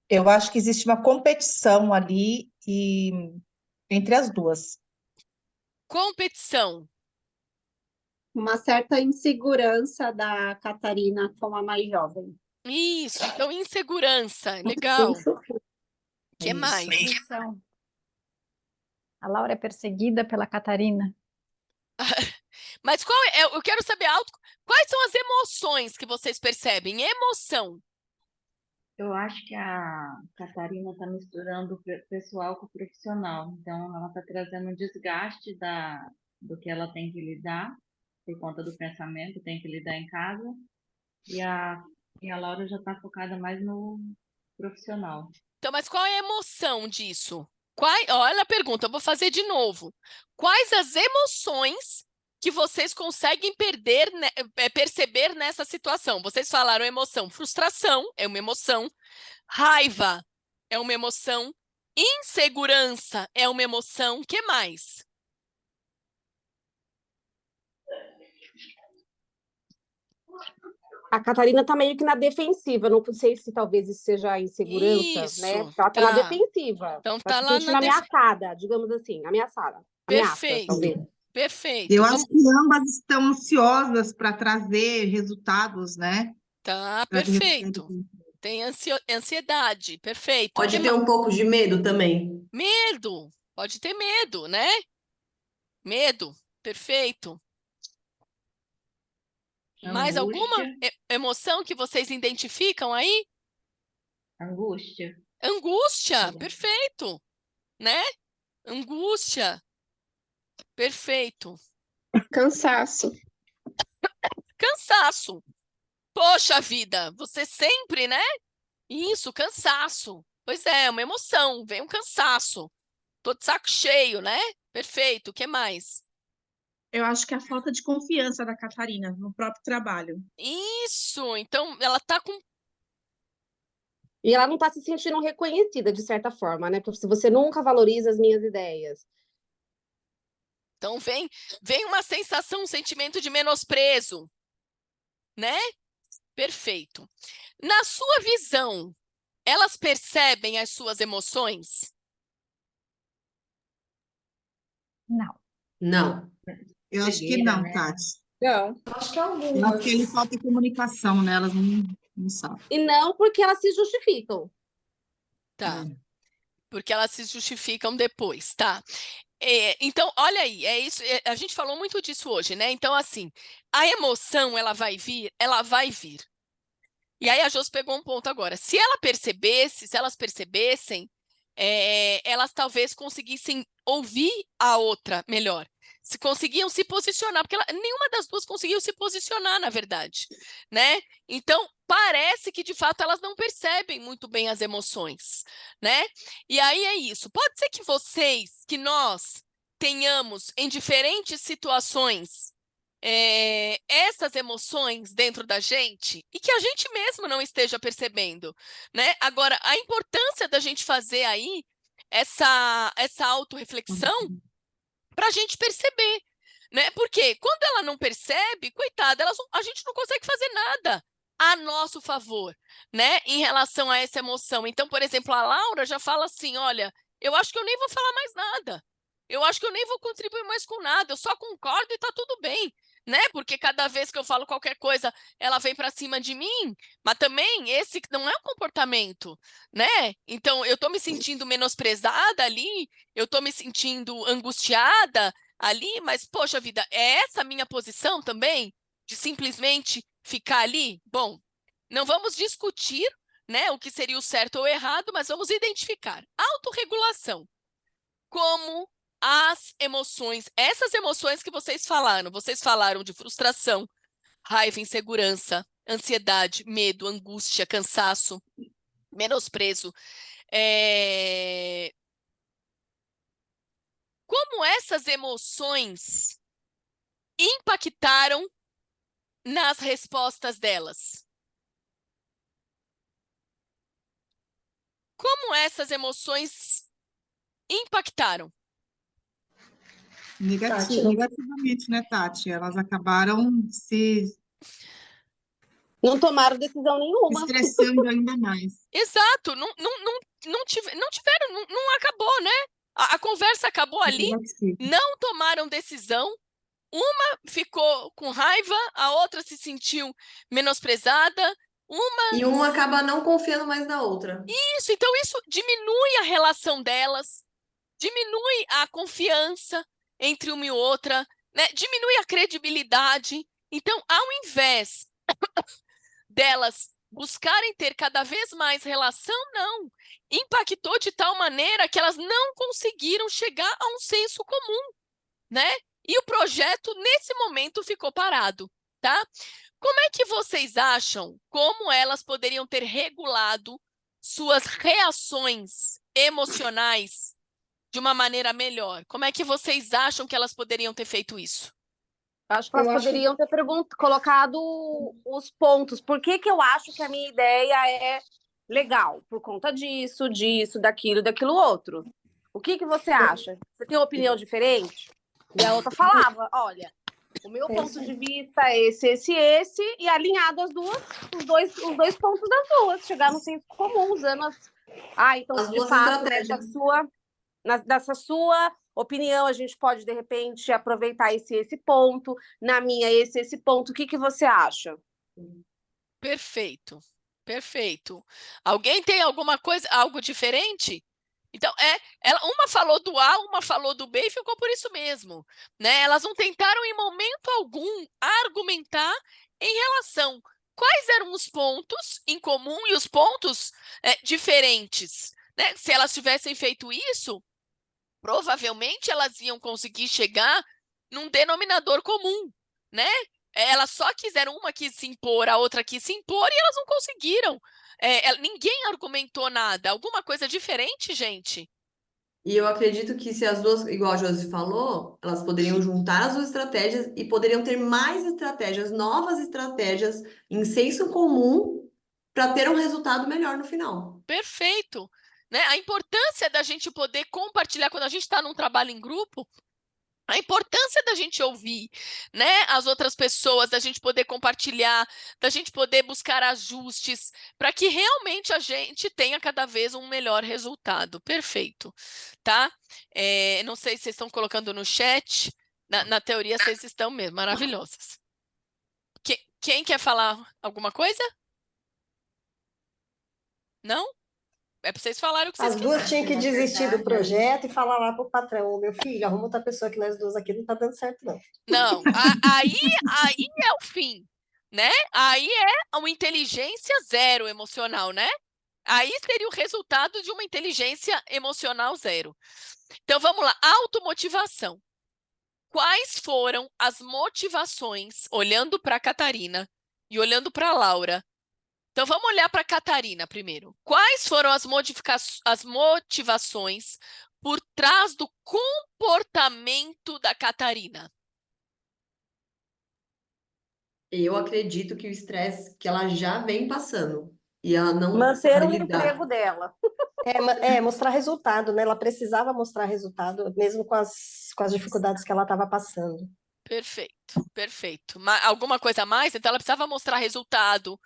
Eu acho que existe uma competição ali entre as duas. Competição. Uma certa insegurança da Catarina como a mais jovem. Isso, então insegurança, legal. O que mais? Perseguição. A Laura é perseguida pela Catarina. Mas eu quero saber quais são as emoções que vocês percebem? Emoção. Eu acho que a Catarina está misturando o pessoal com o profissional. Então, ela está trazendo um desgaste do que ela tem que lidar, por conta do pensamento, tem que lidar em casa. E a Laura já está focada mais no profissional. Então, mas qual é a emoção disso? Olha a pergunta, eu vou fazer de novo. Quais as emoções que vocês conseguem perceber nessa situação? Vocês falaram emoção. Frustração é uma emoção. Raiva é uma emoção. Insegurança é uma emoção. O que mais? A Catarina tá meio que na defensiva, não sei se talvez isso seja insegurança, Isso, né? Ela tá na defensiva. Então Tá tá se lá sentindo na ameaçada, digamos assim, ameaçada. Ameaça, Perfeito. talvez. Perfeito. Eu acho que ambas estão ansiosas para trazer resultados, né? Tá, Pra ter perfeito. resultado. Tem ansiedade, perfeito. Pode ter um pouco de medo também. Medo, pode ter medo, né? Medo, perfeito. Mais alguma emoção que vocês identificam aí? Angústia. Angústia, perfeito, né? Angústia, perfeito. Cansaço. Cansaço. Poxa vida, você sempre, né? Isso, cansaço. Pois é, uma emoção, vem um cansaço. Tô de saco cheio, né? Perfeito, o que mais? Eu acho que é a falta de confiança da Catarina no próprio trabalho. Isso, então ela tá com... E ela não tá se sentindo reconhecida, de certa forma, né? Porque se você nunca valoriza as minhas ideias. Então vem uma sensação, um sentimento de menosprezo, né? Perfeito. Na sua visão, elas percebem as suas emoções? Não. Não. Eu acho que Cegueira, não, né? Tati. Não. Acho que Eu acho que ele falta comunicação, né? Elas não Um saco. E não porque elas se justificam. Tá. Porque elas se justificam depois, tá? Então, olha aí, é isso. A gente falou muito disso hoje, né? Então, assim, a emoção, ela vai vir, ela vai vir. E aí a Josi pegou um ponto agora. Se elas percebessem, elas talvez conseguissem ouvir a outra melhor. Se conseguiam se posicionar, porque nenhuma das duas conseguiu se posicionar, na verdade, né? Então, parece que, de fato, elas não percebem muito bem as emoções, né? E aí é isso. Pode ser que nós tenhamos, em diferentes situações, essas emoções dentro da gente e que a gente mesmo não esteja percebendo, né? Agora, a importância da gente fazer aí essa autorreflexão para a gente perceber, né? Porque quando ela não percebe, coitada, a gente não consegue fazer nada a nosso favor, né? Em relação a essa emoção. Então, por exemplo, a Laura já fala assim: olha, eu acho que eu nem vou falar mais nada. Eu acho que eu nem vou contribuir mais com nada, eu só concordo e tá tudo bem, né? Porque cada vez que eu falo qualquer coisa, ela vem para cima de mim, mas também esse não é um comportamento, né? Então, eu tô me sentindo menosprezada ali, eu tô me sentindo angustiada ali, mas, poxa vida, é essa a minha posição também? De simplesmente ficar ali? Bom, não vamos discutir, né, o que seria o certo ou errado, mas vamos identificar. Autorregulação. Como as emoções, essas emoções que vocês falaram de frustração, raiva, insegurança, ansiedade, medo, angústia, cansaço, menosprezo. Como essas emoções impactaram nas respostas delas? Como essas emoções impactaram? Tati, Negativamente, né, Tati? Elas acabaram se Não tomaram decisão nenhuma. estressando ainda mais. Exato, não tiveram, não acabou, né? A conversa acabou ali, não tomaram decisão, uma ficou com raiva, a outra se sentiu menosprezada, E uma acaba não confiando mais na outra. então isso diminui a relação delas, diminui a confiança entre uma e outra, né? Diminui a credibilidade. Então, ao invés delas buscarem ter cada vez mais relação, não. Impactou de tal maneira que elas não conseguiram chegar a um senso comum, né? E o projeto, nesse momento, ficou parado, tá? Como é que vocês acham como elas poderiam ter regulado suas reações emocionais de uma maneira melhor? Como é que vocês acham que elas poderiam ter feito isso? Acho que elas poderiam ter colocado os pontos. Por que eu acho que a minha ideia é legal? Por conta disso, daquilo outro. O que você acha? Você tem uma opinião diferente? E a outra falava, olha, o meu ponto de vista é esse, e alinhado os dois pontos das duas, chegar no senso comum, usando então, as de duas fato, estratégias. dessa sua opinião, a gente pode, de repente, aproveitar esse ponto, na minha, esse ponto. O que você acha? Perfeito, perfeito. Alguém tem alguma coisa, algo diferente? Então, uma falou do A, uma falou do B e ficou por isso mesmo, né? Elas não tentaram em momento algum argumentar em relação quais eram os pontos em comum e os pontos diferentes, né? Se elas tivessem feito isso, provavelmente elas iam conseguir chegar num denominador comum, né? Elas só quiseram, uma quis se impor, a outra quis se impor e elas não conseguiram. Ninguém argumentou nada. Alguma coisa diferente, gente? E eu acredito que se as duas, igual a Josi falou, elas poderiam juntar as duas estratégias e poderiam ter mais estratégias, novas estratégias em senso comum para ter um resultado melhor no final. Perfeito. Né? A importância da gente poder compartilhar quando a gente está num trabalho em grupo, a importância da gente ouvir, né, as outras pessoas, da gente poder compartilhar, da gente poder buscar ajustes, para que realmente a gente tenha cada vez um melhor resultado. Perfeito, tá? Não sei se vocês estão colocando no chat, na teoria vocês estão mesmo, maravilhosas. Quem quer falar alguma coisa? Não? É para vocês falarem o que vocês As duas quiserem. tinham que desistir do projeto e falar lá pro patrão, ô, meu filho, arruma outra pessoa que nós duas aqui não tá dando certo, não. Não, aí é o fim, né? Aí é uma inteligência zero emocional, né? Aí seria o resultado de uma inteligência emocional zero. Então vamos lá, automotivação. Quais foram as motivações, olhando para a Catarina e olhando para a Laura? Então vamos olhar para a Catarina primeiro. Quais foram as motivações por trás do comportamento da Catarina? Eu acredito que o estresse que ela já vem passando e ela não Manter sabe o lidar. emprego dela. Mostrar resultado, né? Ela precisava mostrar resultado, mesmo com as dificuldades que ela estava passando. Perfeito, perfeito. Alguma coisa a mais? Então ela precisava mostrar resultado.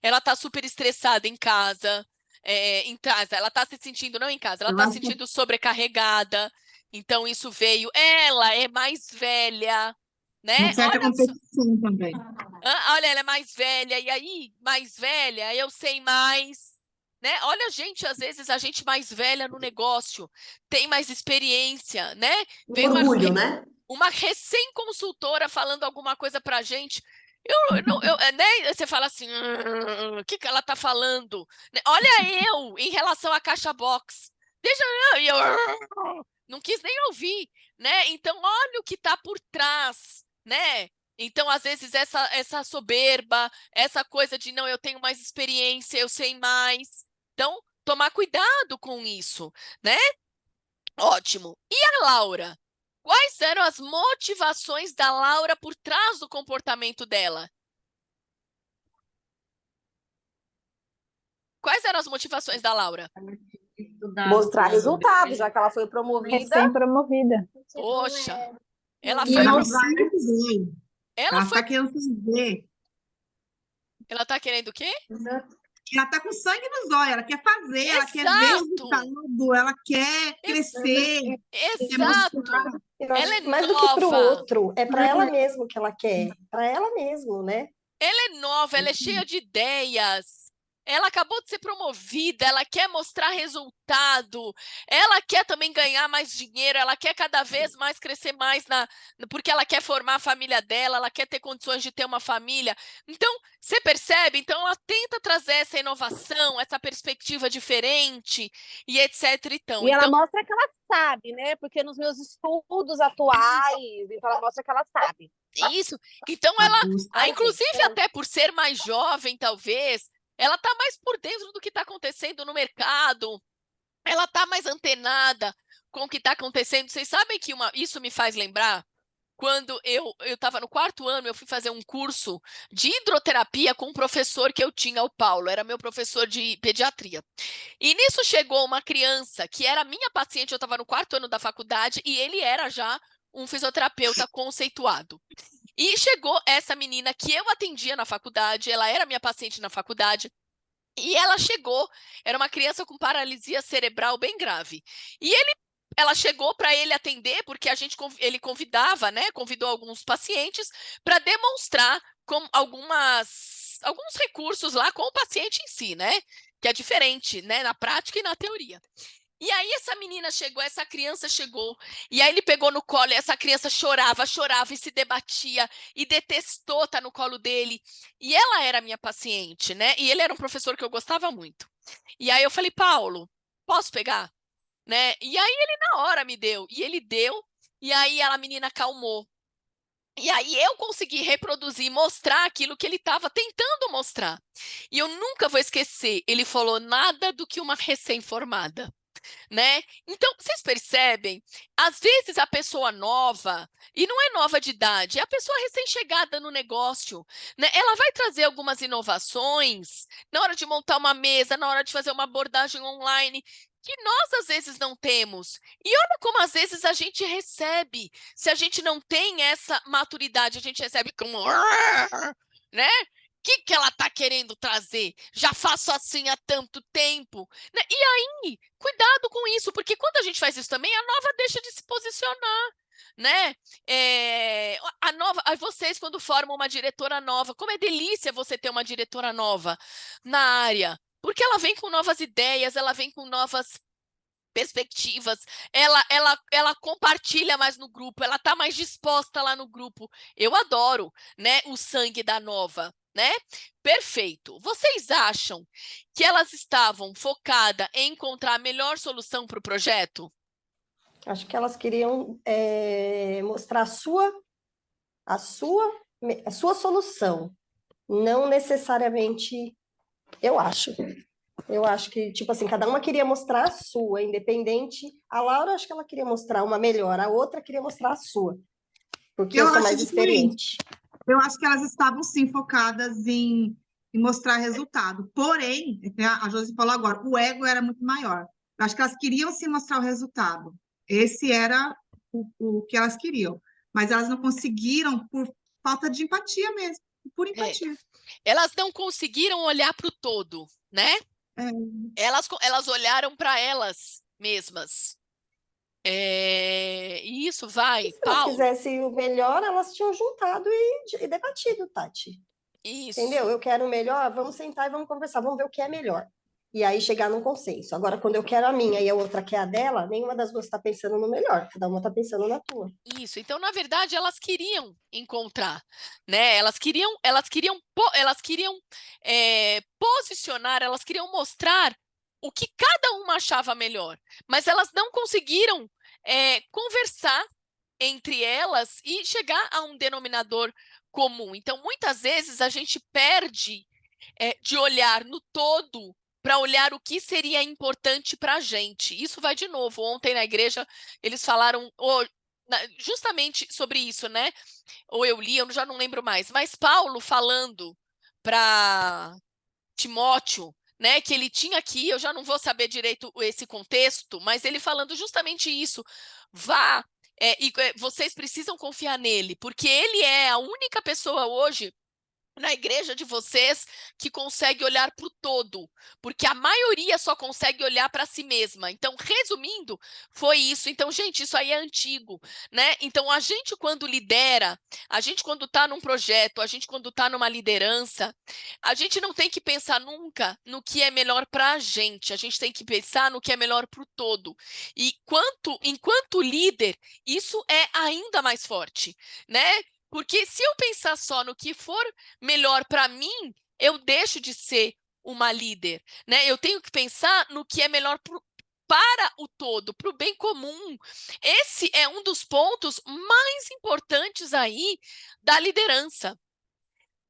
Ela está super estressada em casa, em casa. Ela está se sentindo, não em casa, ela está se sentindo sobrecarregada. Então isso veio. Ela é mais velha, né? Uma certa Olha só. competição também. Olha, ela é mais velha, e aí, mais velha, eu sei mais, né? Olha, gente, às vezes a gente mais velha no negócio tem mais experiência, né? Vem Orgulho, né? uma recém-consultora falando alguma coisa pra gente. Né? Você fala assim, o que ela tá falando? Né? Olha eu em relação à caixa box. Deixa eu não quis nem ouvir, né? Então, olha o que tá por trás, né? Então, às vezes, essa soberba, essa coisa de não, eu tenho mais experiência, eu sei mais. Então, tomar cuidado com isso, né? Ótimo. E a Laura? Quais eram as motivações da Laura por trás do comportamento dela? Quais eram as motivações da Laura? Mostrar resultado, já que ela foi promovida. Recém-promovida. Poxa, ela E foi. não vai dizer. Ela Ela foi. está querendo fazer. Ela tá querendo o quê? Ela está com sangue nos olhos, ela quer fazer, ela quer ver Exato. resultado, ela quer crescer, Exato. mostrar. Eu acho Ela é que mais do que para o nova. outro, é para ela mesmo que ela quer. Para ela mesmo, né? Ela é nova, ela é cheia de ideias. Ela acabou de ser promovida, ela quer mostrar resultado, ela quer também ganhar mais dinheiro, ela quer cada vez mais crescer mais porque ela quer formar a família dela, ela quer ter condições de ter uma família. Então, você percebe? Então, ela tenta trazer essa inovação, essa perspectiva diferente e etc. E ela mostra que ela sabe, né? Porque nos meus estudos atuais, então ela mostra que ela sabe. Isso. Então, ela, inclusive até por ser mais jovem, talvez, ela está mais por dentro do que está acontecendo no mercado, ela está mais antenada com o que está acontecendo. Vocês sabem que isso me faz lembrar? Quando eu estava no 4º ano, eu fui fazer um curso de hidroterapia com um professor que eu tinha, o Paulo, era meu professor de pediatria. E nisso chegou uma criança que era minha paciente, eu estava no 4º ano da faculdade, e ele era já um fisioterapeuta conceituado. E chegou essa menina que eu atendia na faculdade, ela era minha paciente na faculdade, e ela chegou, era uma criança com paralisia cerebral bem grave. E ela chegou para ele atender, porque ele convidava, né? Convidou alguns pacientes para demonstrar alguns recursos lá com o paciente em si, né? Que é diferente, né? Na prática e na teoria. E aí essa criança chegou, e aí ele pegou no colo, e essa criança chorava e se debatia, e detestou estar no colo dele. E ela era minha paciente, né? E ele era um professor que eu gostava muito. E aí eu falei, Paulo, posso pegar? Né? E aí ele na hora me deu, e ele deu, e aí a menina acalmou. E aí eu consegui reproduzir, mostrar aquilo que ele estava tentando mostrar. E eu nunca vou esquecer, ele falou nada do que uma recém-formada. Né? Então, vocês percebem? Às vezes a pessoa nova, e não é nova de idade, é a pessoa recém-chegada no negócio, né? Ela vai trazer algumas inovações na hora de montar uma mesa, na hora de fazer uma abordagem online, que nós às vezes não temos. E olha como às vezes a gente recebe. Se a gente não tem essa maturidade, a gente recebe como, né? O que ela está querendo trazer? Já faço assim há tanto tempo. Né? E aí, cuidado com isso, porque quando a gente faz isso também, a nova deixa de se posicionar. Né? Vocês, quando formam uma diretora nova, como é delícia você ter uma diretora nova na área. Porque ela vem com novas ideias, ela vem com novas perspectivas, ela compartilha mais no grupo, ela tá mais disposta lá no grupo. Eu adoro, né, o sangue da Nova, né? Perfeito. Vocês acham que elas estavam focadas em encontrar a melhor solução para o projeto? Acho que elas queriam mostrar a sua solução, não necessariamente, eu acho. Eu acho que, tipo assim, cada uma queria mostrar a sua, independente. A Laura, acho que ela queria mostrar uma melhor, a outra queria mostrar a sua, porque eu sou acho mais diferente. experiente. Eu acho que elas estavam, sim, focadas em mostrar resultado. Porém, a Josi falou agora, o ego era muito maior. Eu acho que elas queriam, sim, mostrar o resultado. Esse era o que elas queriam. Mas elas não conseguiram por falta de empatia mesmo, por empatia. Elas não conseguiram olhar para o todo, né? Elas olharam para elas mesmas. E isso vai, Se elas Paulo. quisessem o melhor, elas tinham juntado e debatido, Tati. Isso. Entendeu? Eu quero o melhor, vamos sentar e vamos conversar, vamos ver o que é melhor. E aí chegar num consenso. Agora, quando eu quero a minha e a outra quer a dela, nenhuma das duas está pensando no melhor, cada uma está pensando na tua. Isso. Então, na verdade, elas queriam encontrar, né? Elas queriam posicionar, elas queriam mostrar o que cada uma achava melhor, mas elas não conseguiram conversar entre elas e chegar a um denominador comum. Então, muitas vezes a gente perde de olhar no todo para olhar o que seria importante para a gente. Isso vai de novo. Ontem na igreja eles falaram justamente sobre isso, né? Ou eu li, eu já não lembro mais. Mas Paulo falando para Timóteo, né, que ele tinha aqui, eu já não vou saber direito esse contexto, mas ele falando justamente isso. Vá, vocês precisam confiar nele, porque ele é a única pessoa hoje na igreja de vocês que consegue olhar para o todo, porque a maioria só consegue olhar para si mesma. Então, resumindo, foi isso. Então, gente, isso aí é antigo, né? Então, a gente quando lidera, a gente quando está num projeto, a gente quando está numa liderança, a gente não tem que pensar nunca no que é melhor para a gente tem que pensar no que é melhor para o todo. E enquanto líder, isso é ainda mais forte, né? Porque se eu pensar só no que for melhor para mim, eu deixo de ser uma líder, né? Eu tenho que pensar no que é melhor para o todo, para o bem comum. Esse é um dos pontos mais importantes aí da liderança.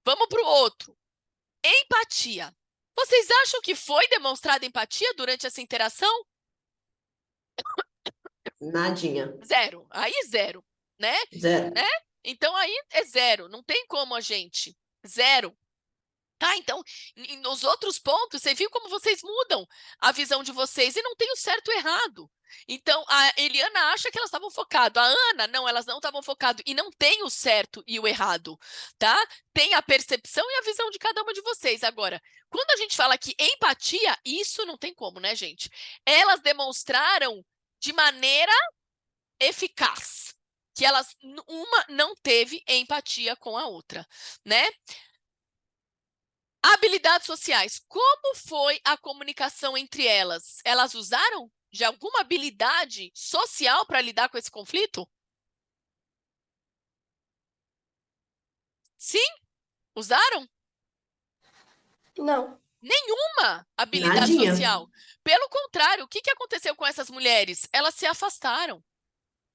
Vamos para o outro. Empatia. Vocês acham que foi demonstrada empatia durante essa interação? Nadinha. Zero. Aí zero, né? Zero. Né? Então aí é zero. Não tem como a gente. Zero. Tá, então, nos outros pontos, você viu como vocês mudam a visão de vocês e não tem o certo e o errado. Então, a Eliana acha que elas estavam focadas. A Ana, não, elas não estavam focadas. E não tem o certo e o errado, tá? Tem a percepção e a visão de cada uma de vocês. Agora, quando a gente fala que empatia, isso não tem como, né, gente? Elas demonstraram de maneira eficaz que uma não teve empatia com a outra, né? Habilidades sociais. Como foi a comunicação entre elas? Elas usaram de alguma habilidade social para lidar com esse conflito? Sim? Usaram? Não. Nenhuma habilidade Nadinha. social. Pelo contrário, o que aconteceu com essas mulheres? Elas se afastaram.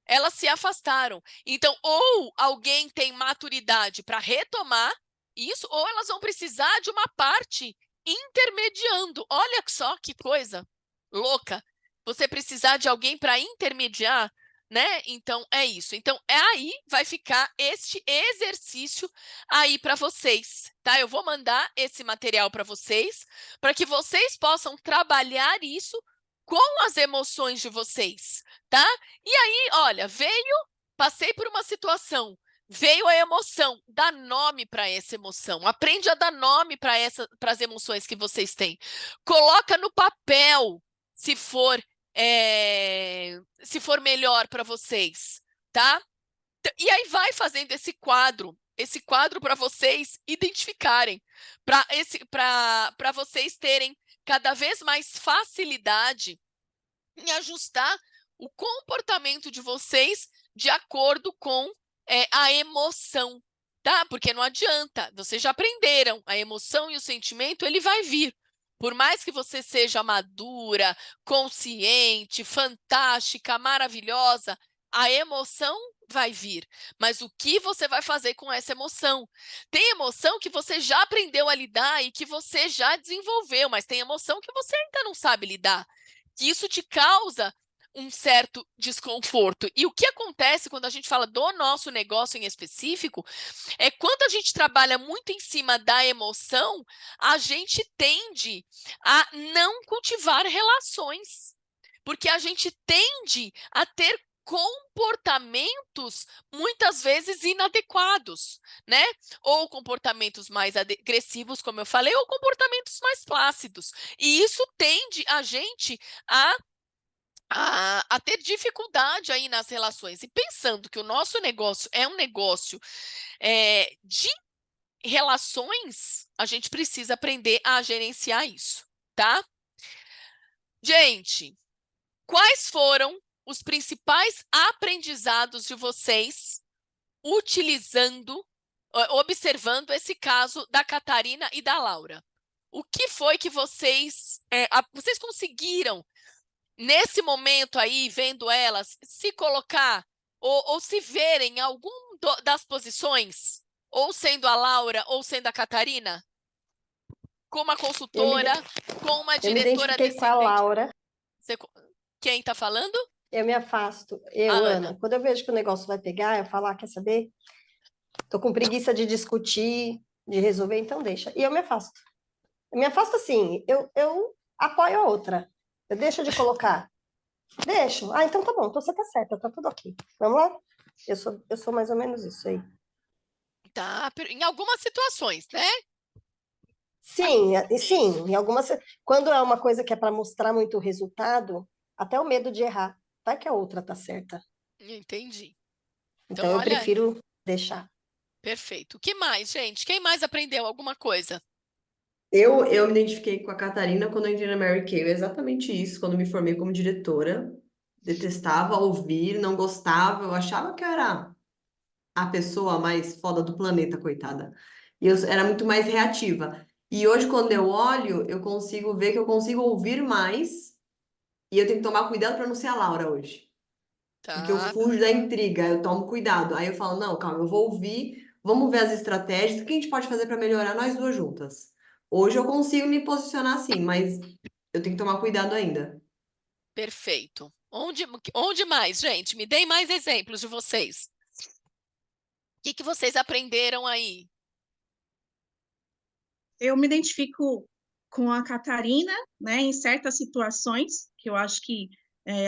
Elas se afastaram. Então, ou alguém tem maturidade para retomar isso, ou elas vão precisar de uma parte intermediando. Olha só que coisa louca. Você precisar de alguém para intermediar, né? Então, é isso. Então, aí vai ficar este exercício aí para vocês, tá? Eu vou mandar esse material para vocês, para que vocês possam trabalhar isso com as emoções de vocês, tá? E aí, olha, passei por uma situação, veio a emoção, dá nome para essa emoção, aprende a dar nome para as emoções que vocês têm. Coloca no papel se for melhor para vocês, tá? E aí vai fazendo esse quadro para vocês identificarem, para vocês terem cada vez mais facilidade em ajustar o comportamento de vocês de acordo com a emoção, tá? Porque não adianta, vocês já aprenderam, a emoção e o sentimento, ele vai vir. Por mais que você seja madura, consciente, fantástica, maravilhosa, a emoção vai vir. Mas o que você vai fazer com essa emoção? Tem emoção que você já aprendeu a lidar e que você já desenvolveu, mas tem emoção que você ainda não sabe lidar. Que isso te causa um certo desconforto. E o que acontece quando a gente fala do nosso negócio em específico é quando a gente trabalha muito em cima da emoção, a gente tende a não cultivar relações, porque a gente tende a ter comportamentos muitas vezes inadequados, né? Ou comportamentos mais agressivos, como eu falei, ou comportamentos mais plácidos. E isso tende a gente a ter dificuldade aí nas relações. E pensando que o nosso negócio é um negócio de relações, a gente precisa aprender a gerenciar isso, tá? Gente, quais foram os principais aprendizados de vocês observando esse caso da Catarina e da Laura? O que foi que vocês conseguiram, nesse momento aí, vendo elas, se colocar ou se verem em algum das posições, ou sendo a Laura ou sendo a Catarina? Como a consultora, como uma Eu me diretora identifiquei com a descendente. Laura. Quem está falando? Eu me afasto. Ana, quando eu vejo que o negócio vai pegar, eu falo, quer saber? Tô com preguiça de discutir, de resolver, então deixa. E eu me afasto. Eu me afasto assim, eu apoio a outra. Eu deixo de colocar. Deixo. Então tá bom, então você tá certa, tá tudo ok. Vamos lá? Eu sou mais ou menos isso aí. Tá, em algumas situações, né? Sim, sim, em algumas. Quando é uma coisa que é para mostrar muito resultado, até o medo de errar. Vai que a outra tá certa. Entendi. Então eu prefiro deixar. Perfeito. O que mais, gente? Quem mais aprendeu alguma coisa? Eu me identifiquei com a Catarina quando eu entrei na Mary Kay. Exatamente isso, quando me formei como diretora. Detestava ouvir, não gostava, eu achava que era a pessoa mais foda do planeta, coitada. E eu era muito mais reativa. E hoje, quando eu olho, eu consigo ver que eu consigo ouvir mais e eu tenho que tomar cuidado para não ser a Laura hoje. Porque eu fujo da intriga, eu tomo cuidado. Aí eu falo, não, calma, eu vou ouvir, vamos ver as estratégias, o que a gente pode fazer para melhorar nós duas juntas. Hoje eu consigo me posicionar assim, mas eu tenho que tomar cuidado ainda. Perfeito. Onde mais, gente? Me deem mais exemplos de vocês. O que vocês aprenderam aí? Eu me identifico com a Catarina, né, em certas situações, que eu acho que,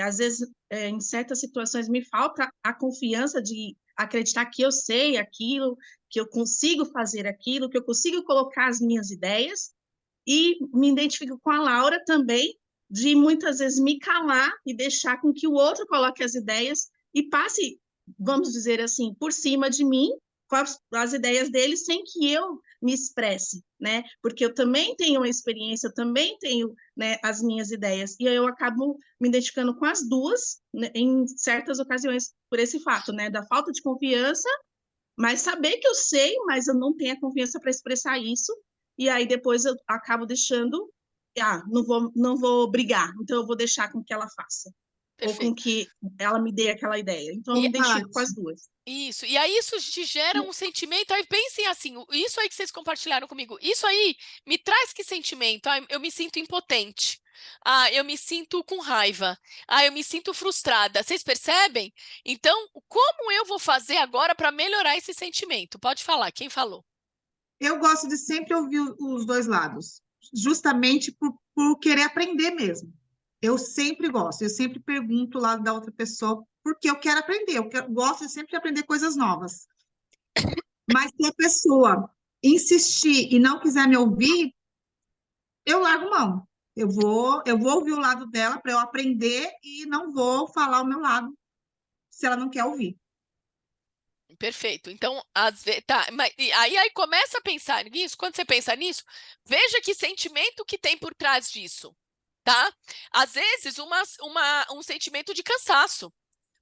às vezes, em certas situações me falta a confiança de acreditar que eu sei aquilo, que eu consigo fazer aquilo, que eu consigo colocar as minhas ideias, e me identifico com a Laura também, de muitas vezes me calar e deixar com que o outro coloque as ideias e passe, vamos dizer assim, por cima de mim, com as ideias dele, sem que eu me expresse, né? Porque eu também tenho uma experiência, eu também tenho, né, as minhas ideias, e eu acabo me identificando com as duas, né, em certas ocasiões, por esse fato, né, da falta de confiança, mas saber que eu sei, mas eu não tenho a confiança para expressar isso, e aí depois eu acabo deixando, não vou brigar, então eu vou deixar com que ela faça. Perfeito. Ou com que ela me dê aquela ideia. Então, eu me identifico com as duas. Isso. E aí, isso te gera um sentimento. Aí, pensem assim, isso aí que vocês compartilharam comigo, isso aí me traz que sentimento? Eu me sinto impotente. Eu me sinto com raiva. Eu me sinto frustrada. Vocês percebem? Então, como eu vou fazer agora para melhorar esse sentimento? Pode falar, quem falou? Eu gosto de sempre ouvir os dois lados, justamente por querer aprender mesmo. Eu sempre gosto, eu sempre pergunto o lado da outra pessoa, porque eu quero aprender, gosto sempre de aprender coisas novas. Mas se a pessoa insistir e não quiser me ouvir, eu largo mão. Eu vou ouvir o lado dela para eu aprender e não vou falar o meu lado se ela não quer ouvir. perfeito. Então, tá, mas aí começa a pensar nisso. Quando você pensa nisso, veja que sentimento que tem por trás disso, tá? Às vezes, um sentimento de cansaço.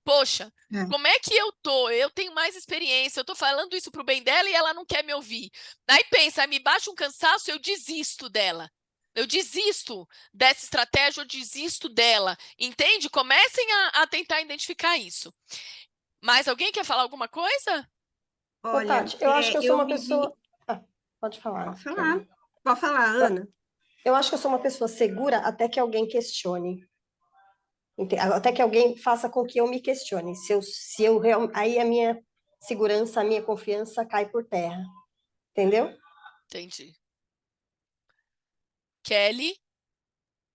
Poxa, É. como é que eu tô? Eu tenho mais experiência, eu tô falando isso pro bem dela e ela não quer me ouvir. Aí pensa, me bate um cansaço, eu desisto dela. Eu desisto dessa estratégia, eu desisto dela. Entende? Comecem a tentar identificar isso. Mais alguém quer falar alguma coisa? Ô, Olha, Tati, eu acho que eu sou eu uma vivi. pessoa. Ah, pode falar. Pode falar. Pode falar, Ana. Eu acho que eu sou uma pessoa segura até que alguém questione. Até que alguém faça com que eu me questione. Aí a minha segurança, a minha confiança cai por terra. Entendeu? Entendi. Kelly?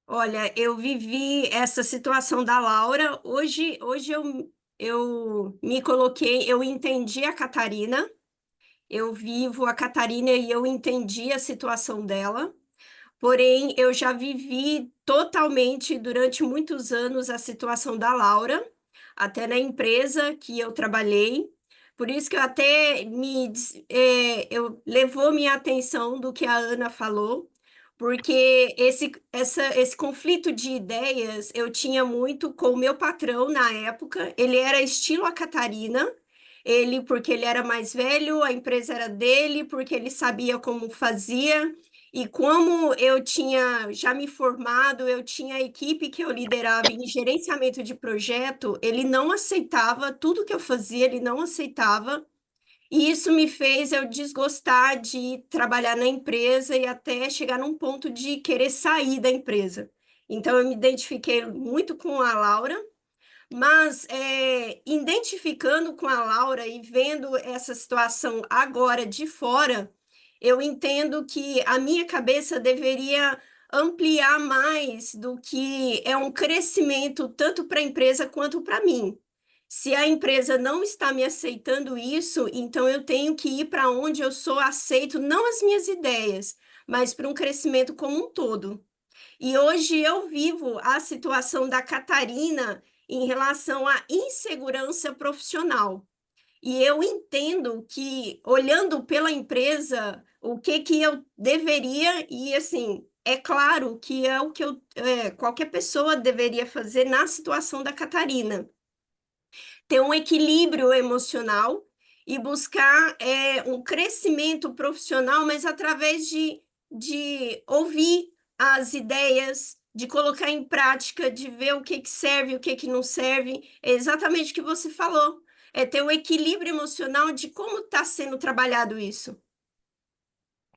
Olha, eu vivi essa situação da Laura. Hoje eu me coloquei, eu entendi a Catarina. Eu vivo a Catarina e eu entendi a situação dela. Porém, eu já vivi totalmente, durante muitos anos, a situação da Laura, até na empresa que eu trabalhei. Por isso que eu até levou minha atenção do que a Ana falou, porque esse conflito de ideias eu tinha muito com o meu patrão na época. Ele era estilo a Catarina, porque ele era mais velho, a empresa era dele, porque ele sabia como fazia. E como eu tinha já me formado, eu tinha a equipe que eu liderava em gerenciamento de projeto, ele não aceitava tudo que eu fazia, ele não aceitava. E isso me fez eu desgostar de trabalhar na empresa e até chegar num ponto de querer sair da empresa. Então, eu me identifiquei muito com a Laura, mas identificando com a Laura e vendo essa situação agora de fora, eu entendo que a minha cabeça deveria ampliar mais do que é um crescimento tanto para a empresa quanto para mim. Se a empresa não está me aceitando isso, então eu tenho que ir para onde eu sou aceito, não as minhas ideias, mas para um crescimento como um todo. E hoje eu vivo a situação da Catarina em relação à insegurança profissional. E eu entendo que, olhando pela empresa, o que eu deveria, e assim, é claro que é o que qualquer pessoa deveria fazer na situação da Catarina. Ter um equilíbrio emocional e buscar um crescimento profissional, mas através de ouvir as ideias, de colocar em prática, de ver o que serve, o que não serve. É exatamente o que você falou. É ter um equilíbrio emocional de como está sendo trabalhado isso.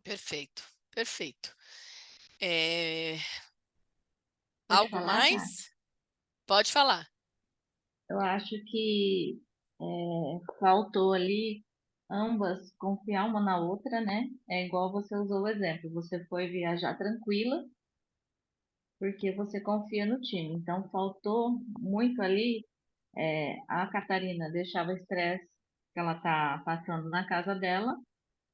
Perfeito, perfeito. Pode Algo falar, mais? Pode falar. Eu acho que faltou ali ambas confiar uma na outra, né? É igual você usou o exemplo. Você foi viajar tranquila porque você confia no time. Então, faltou muito ali. A Catarina deixava o estresse que ela está passando na casa dela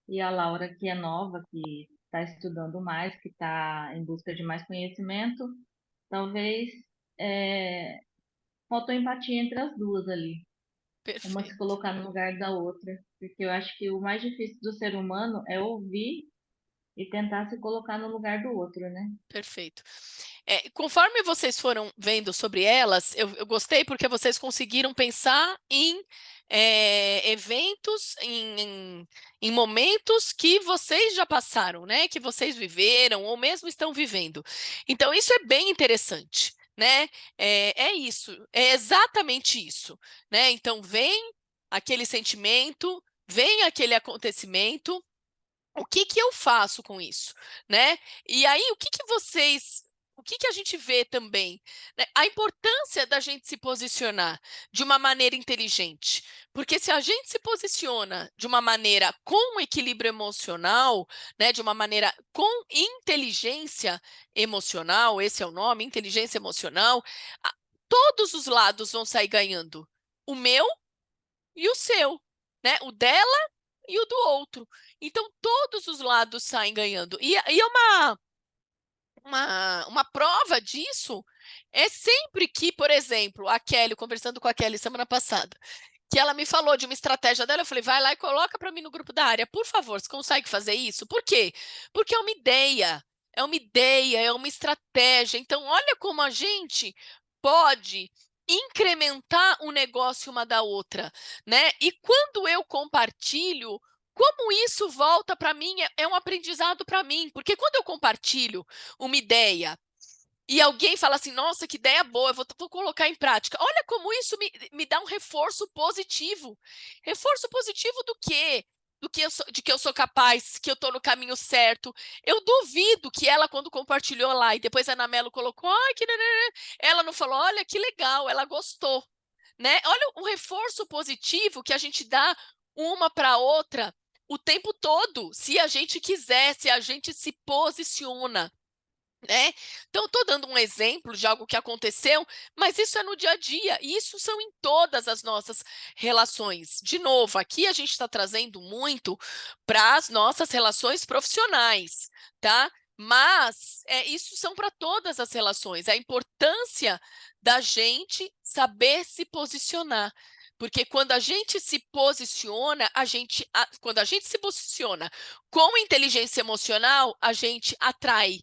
e a Laura, que é nova, que está estudando mais, que está em busca de mais conhecimento, talvez faltou empatia entre as duas ali. Uma se Perfeito, colocar no lugar da outra. Porque eu acho que o mais difícil do ser humano é ouvir e tentar se colocar no lugar do outro, né? perfeito. Conforme vocês foram vendo sobre elas, eu gostei porque vocês conseguiram pensar em eventos, em momentos que vocês já passaram, né? Que vocês viveram ou mesmo estão vivendo. Então, isso é bem interessante, né? É isso, é exatamente isso, né? Então, vem aquele sentimento, vem aquele acontecimento. O que eu faço com isso, né? E aí, o que a gente vê também, né? A importância da gente se posicionar de uma maneira inteligente, porque se a gente se posiciona de uma maneira com equilíbrio emocional, né, de uma maneira com inteligência emocional, esse é o nome, inteligência emocional, todos os lados vão sair ganhando, o meu e o seu, né? O dela e o do outro. Então, todos os lados saem ganhando. E uma prova disso é sempre que, por exemplo, conversando com a Kelly semana passada, que ela me falou de uma estratégia dela, eu falei, vai lá e coloca para mim no grupo da área, por favor, você consegue fazer isso? Por quê? Porque é uma ideia, é uma estratégia. Então, olha como a gente pode incrementar o negócio uma da outra, né? E quando eu compartilho, como isso volta para mim, é um aprendizado para mim, porque quando eu compartilho uma ideia, e alguém fala assim, nossa, que ideia boa, eu vou colocar em prática. Olha como isso me dá um reforço positivo. Reforço positivo do quê? De que eu sou capaz, que eu estou no caminho certo. Eu duvido que ela, quando compartilhou lá, e depois a Ana Mello colocou, ai, que... ela não falou, olha, que legal, ela gostou. Né? Olha o reforço positivo que a gente dá uma para outra o tempo todo, se a gente quiser, se a gente se posiciona. Né? Então, estou dando um exemplo de algo que aconteceu, mas isso é no dia a dia, e isso são em todas as nossas relações. De novo, aqui a gente está trazendo muito para as nossas relações profissionais, tá? Mas isso são para todas as relações, a importância da gente saber se posicionar. Porque quando a gente se posiciona, quando a gente se posiciona com inteligência emocional, a gente atrai.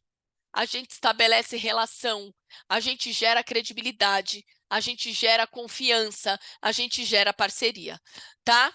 A gente estabelece relação, a gente gera credibilidade, a gente gera confiança, a gente gera parceria, tá?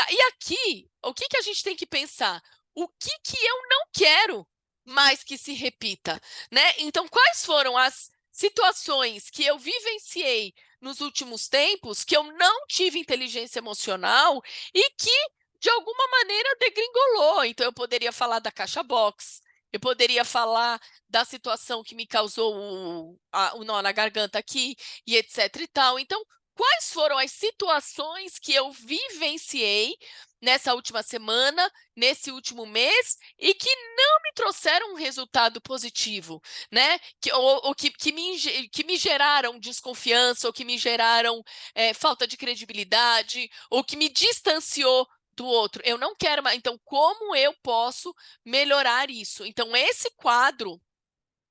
E aqui, o que a gente tem que pensar? O que eu não quero mais que se repita, né? Então, quais foram as situações que eu vivenciei nos últimos tempos que eu não tive inteligência emocional e que, de alguma maneira, degringolou? Então, eu poderia falar da caixa box, eu poderia falar da situação que me causou o nó na garganta aqui, e etc e tal. Então, quais foram as situações que eu vivenciei nessa última semana, nesse último mês, e que não me trouxeram um resultado positivo, né? Que me geraram desconfiança, ou que me geraram falta de credibilidade, ou que me distanciou do outro. Eu não quero mais. Então, como eu posso melhorar isso? Então, esse quadro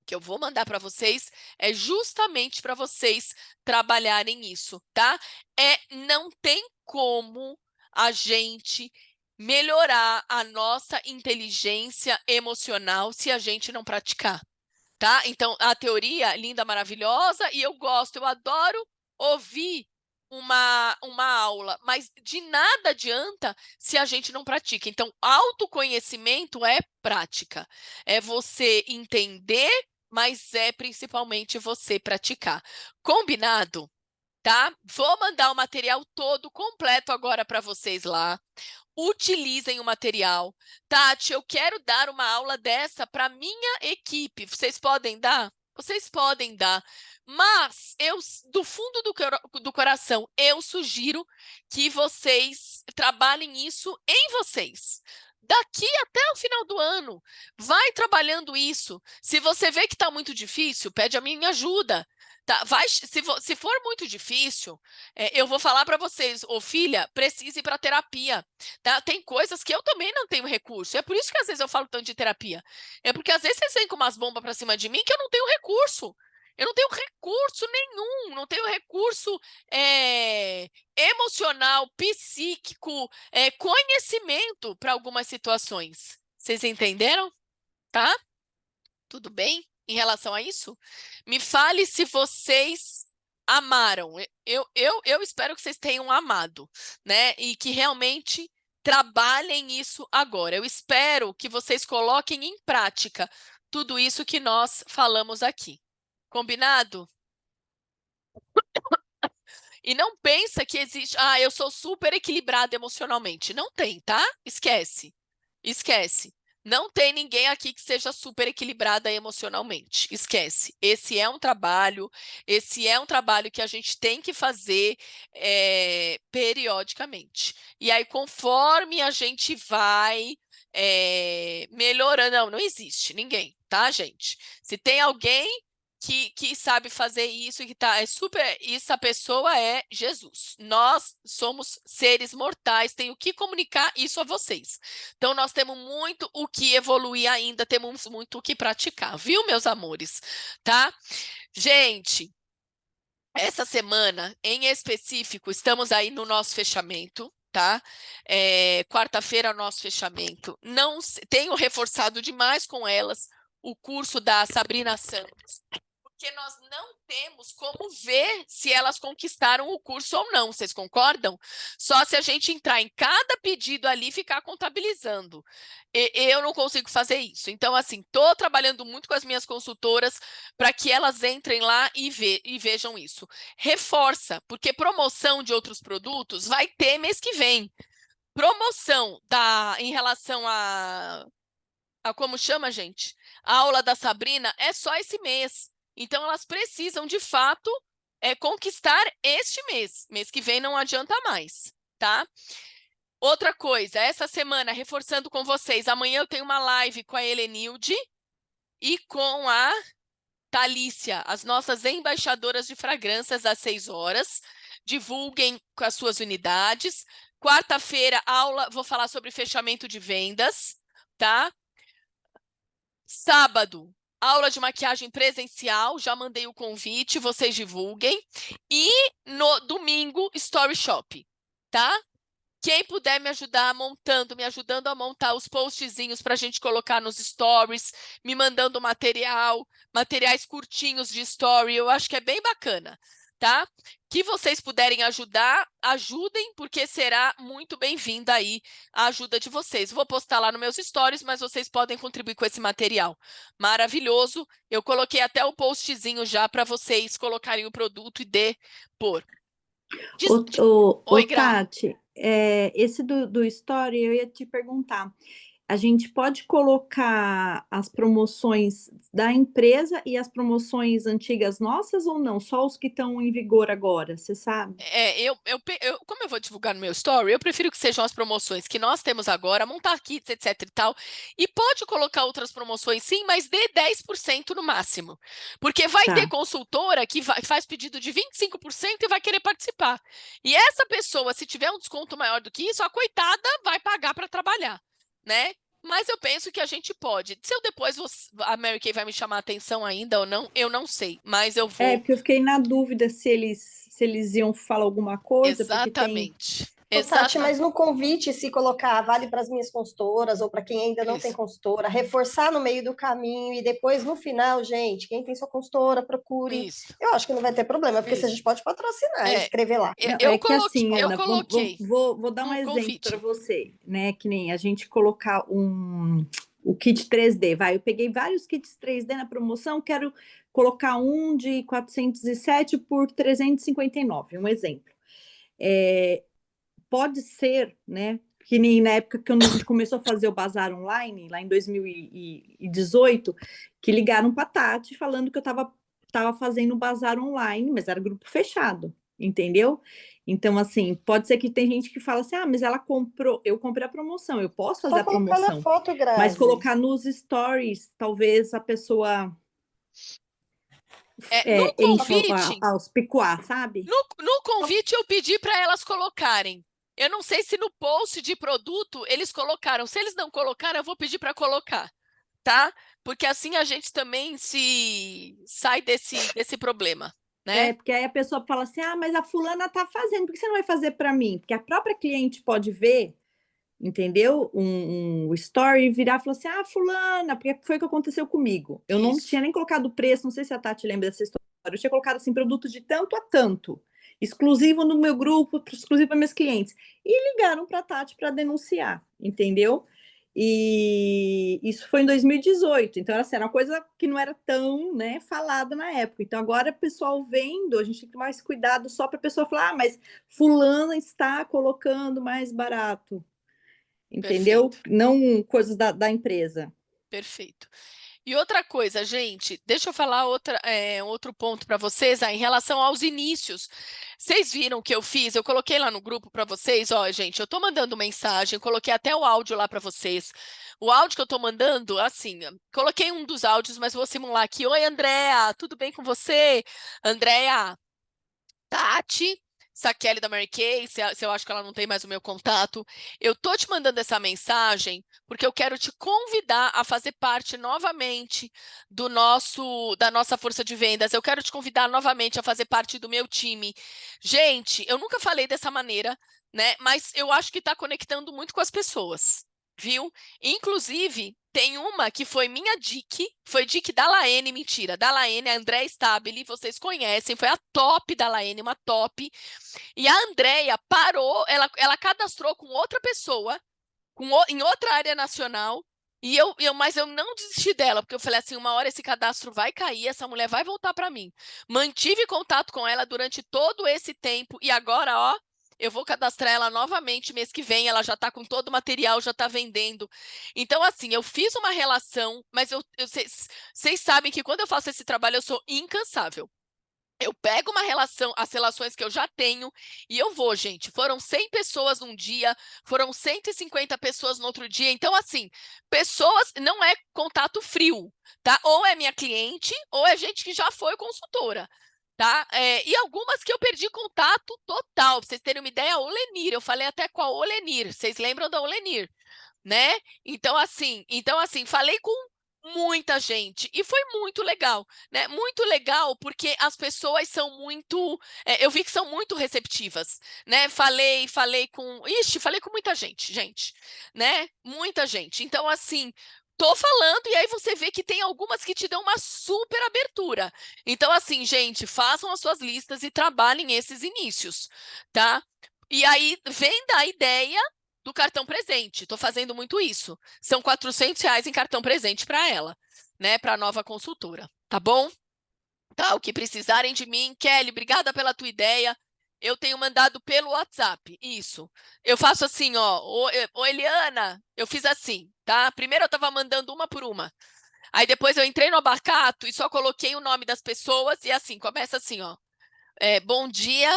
que eu vou mandar para vocês é justamente para vocês trabalharem isso, tá? Não tem como a gente melhorar a nossa inteligência emocional se a gente não praticar, tá? Então, a teoria linda, maravilhosa, e eu gosto, eu adoro ouvir uma aula, mas de nada adianta se a gente não pratica. Então, autoconhecimento é prática. É você entender, mas é principalmente você praticar. Combinado? Tá? Vou mandar o material todo completo agora para vocês lá. Utilizem o material. Tati, eu quero dar uma aula dessa para minha equipe. Vocês podem dar? Vocês podem dar. Mas, do fundo do coração, eu sugiro que vocês trabalhem isso em vocês. Daqui até o final do ano, vai trabalhando isso. Se você vê que está muito difícil, pede a minha ajuda. Tá, se for muito difícil, eu vou falar para vocês, filha, precise ir para terapia. Tá? Tem coisas que eu também não tenho recurso. É por isso que às vezes eu falo tanto de terapia. É porque às vezes vocês vêm com umas bombas para cima de mim que eu não tenho recurso. Eu não tenho recurso nenhum, não tenho recurso emocional, psíquico, conhecimento para algumas situações. Vocês entenderam? Tá? Tudo bem em relação a isso? Me fale se vocês amaram. Eu espero que vocês tenham amado, né? E que realmente trabalhem isso agora. Eu espero que vocês coloquem em prática tudo isso que nós falamos aqui. Combinado? E não pensa que existe, eu sou super equilibrada emocionalmente. Não tem, tá? Esquece. Esquece. Não tem ninguém aqui que seja super equilibrada emocionalmente. Esquece. Esse é um trabalho que a gente tem que fazer periodicamente. E aí, conforme a gente vai melhorando, não existe ninguém, tá, gente? Se tem alguém que sabe fazer isso, que essa pessoa é Jesus. Nós somos seres mortais, tenho que comunicar isso a vocês. Então, nós temos muito o que evoluir ainda, temos muito o que praticar, viu, meus amores? Tá? Gente, Essa semana, em específico, estamos aí no nosso fechamento, tá? Quarta-feira é o nosso fechamento. Não tenho reforçado demais com elas o curso da Sabrina Santos, porque nós não temos como ver se elas conquistaram o curso ou não, vocês concordam? Só se a gente entrar em cada pedido ali e ficar contabilizando. Eu não consigo fazer isso. Então, assim, estou trabalhando muito com as minhas consultoras para que elas entrem lá e vejam isso. Reforça, porque promoção de outros produtos vai ter mês que vem. Promoção em relação a como chama, gente? A aula da Sabrina é só esse mês. Então, elas precisam, de fato, conquistar este mês. Mês que vem não adianta mais, tá? Outra coisa, essa semana, reforçando com vocês, amanhã eu tenho uma live com a Helenilde e com a Thalícia, as nossas embaixadoras de fragrâncias, às 6 horas. Divulguem com as suas unidades. Quarta-feira, aula, vou falar sobre fechamento de vendas, tá? Sábado, aula de maquiagem presencial, já mandei o convite, vocês divulguem. E no domingo, Story Shop, tá? Quem puder me ajudar me ajudando a montar os postzinhos para a gente colocar nos stories, me mandando materiais curtinhos de story, eu acho que é bem bacana, tá? Que vocês puderem ajudar, ajudem, porque será muito bem-vinda aí a ajuda de vocês. Vou postar lá nos meus stories, mas vocês podem contribuir com esse material. Maravilhoso. Eu coloquei até o postzinho já para vocês colocarem o produto e depor. Oi, Gra. Tati, esse do Story, eu ia te perguntar. A gente pode colocar as promoções da empresa e as promoções antigas nossas ou não? Só os que estão em vigor agora, você sabe? Como eu vou divulgar no meu story, eu prefiro que sejam as promoções que nós temos agora, montar kits, etc e tal. E pode colocar outras promoções sim, mas dê 10% no máximo. Porque vai ter consultora que faz pedido de 25% e vai querer participar. E essa pessoa, se tiver um desconto maior do que isso, a coitada vai pagar para trabalhar, né? Mas eu penso que a gente pode. Se eu depois a Mary Kay vai me chamar a atenção ainda ou não, eu não sei, mas eu vou. Porque eu fiquei na dúvida se eles iam falar alguma coisa. Exatamente. Tati, mas no convite, se colocar vale para as minhas consultoras ou para quem ainda não tem consultora, reforçar no meio do caminho e depois no final, gente, quem tem sua consultora, procure. Isso. Eu acho que não vai ter problema, porque se a gente pode patrocinar, escrever lá. Eu coloquei, Ana, eu coloquei. Vou dar um exemplo para você, né? Que nem a gente colocar o kit 3D, eu peguei vários kits 3D na promoção, quero colocar um de 407 por 359, um exemplo. Pode ser, né, que nem na época que a gente começou a fazer o bazar online, lá em 2018, que ligaram para a Tati falando que eu estava fazendo bazar online, mas era grupo fechado, entendeu? Então, assim, pode ser que tem gente que fala assim, mas eu comprei a promoção, eu posso fazer a promoção. Na foto, Grazi. Mas colocar nos stories, talvez a pessoa... no convite, auspiciar, sabe? No convite eu pedi para elas colocarem. Eu não sei se no post de produto eles colocaram. Se eles não colocaram, eu vou pedir para colocar, tá? Porque assim a gente também sai desse problema, né? Porque aí a pessoa fala assim, mas a fulana tá fazendo, por que você não vai fazer para mim? Porque a própria cliente pode ver, entendeu? Um story e virar e falar assim, fulana, porque foi o que aconteceu comigo. Eu não tinha nem colocado o preço, não sei se a Tati lembra dessa história, eu tinha colocado assim, produto de tanto a tanto, exclusivo no meu grupo, exclusivo para meus clientes. E ligaram para a Tati para denunciar, entendeu? E isso foi em 2018, então era uma coisa que não era tão, né, falada na época. Então agora o pessoal vendo, a gente tem que ter mais cuidado só para a pessoa falar, mas fulana está colocando mais barato. Entendeu? Perfeito. Não coisas da empresa. Perfeito. E outra coisa, gente, deixa eu falar outro ponto para vocês, em relação aos inícios. Vocês viram o que eu fiz? Eu coloquei lá no grupo para vocês, gente, eu estou mandando mensagem, coloquei até o áudio lá para vocês. O áudio que eu estou mandando, assim, coloquei um dos áudios, mas vou simular aqui. Oi, Andréa, tudo bem com você? Andréa, Tati, se a Kelly da Mary Kay, se eu acho que ela não tem mais o meu contato. Eu tô te mandando essa mensagem porque eu quero te convidar a fazer parte novamente da nossa força de vendas. Eu quero te convidar novamente a fazer parte do meu time. Gente, eu nunca falei dessa maneira, né? Mas eu acho que está conectando muito com as pessoas, viu? Inclusive, tem uma que foi minha dica, foi dica da Laene, mentira, da Laene, a Andréa Stabile, vocês conhecem, foi a top da Laene, uma top. E a Andréa parou, ela cadastrou com outra pessoa, em outra área nacional, mas eu não desisti dela, porque eu falei assim, uma hora esse cadastro vai cair, essa mulher vai voltar para mim. Mantive contato com ela durante todo esse tempo, e agora, ó, eu vou cadastrar ela novamente mês que vem, ela já está com todo o material, já está vendendo. Então, assim, eu fiz uma relação, mas vocês sabem que quando eu faço esse trabalho, eu sou incansável. Eu pego uma relação, as relações que eu já tenho, e eu vou, gente. Foram 100 pessoas num dia, foram 150 pessoas no outro dia. Então, assim, pessoas não é contato frio, tá? Ou é minha cliente, ou é gente que já foi consultora, tá? E algumas que eu perdi contato total. Pra vocês terem uma ideia, a Olenir, eu falei até com a Olenir. Vocês lembram da Olenir, né? Então, assim, falei com muita gente e foi muito legal, né? Muito legal porque as pessoas são muito, eu vi que são muito receptivas, né? Falei com muita gente, né? Muita gente. Então, assim, tô falando e aí você vê que tem algumas que te dão uma super abertura. Então, assim, gente, façam as suas listas e trabalhem esses inícios, tá? E aí vem da ideia do cartão presente. Estou fazendo muito isso. São R$400 em cartão presente para ela, né? Para a nova consultora, tá bom? Tá, o que precisarem de mim. Kelly, obrigada pela tua ideia. Eu tenho mandado pelo WhatsApp, isso. Eu faço assim, ó. Ô Eliana, eu fiz assim, tá? Primeiro eu estava mandando uma por uma. Aí depois eu entrei no Abacato e só coloquei o nome das pessoas e assim, começa assim, ó. Bom dia,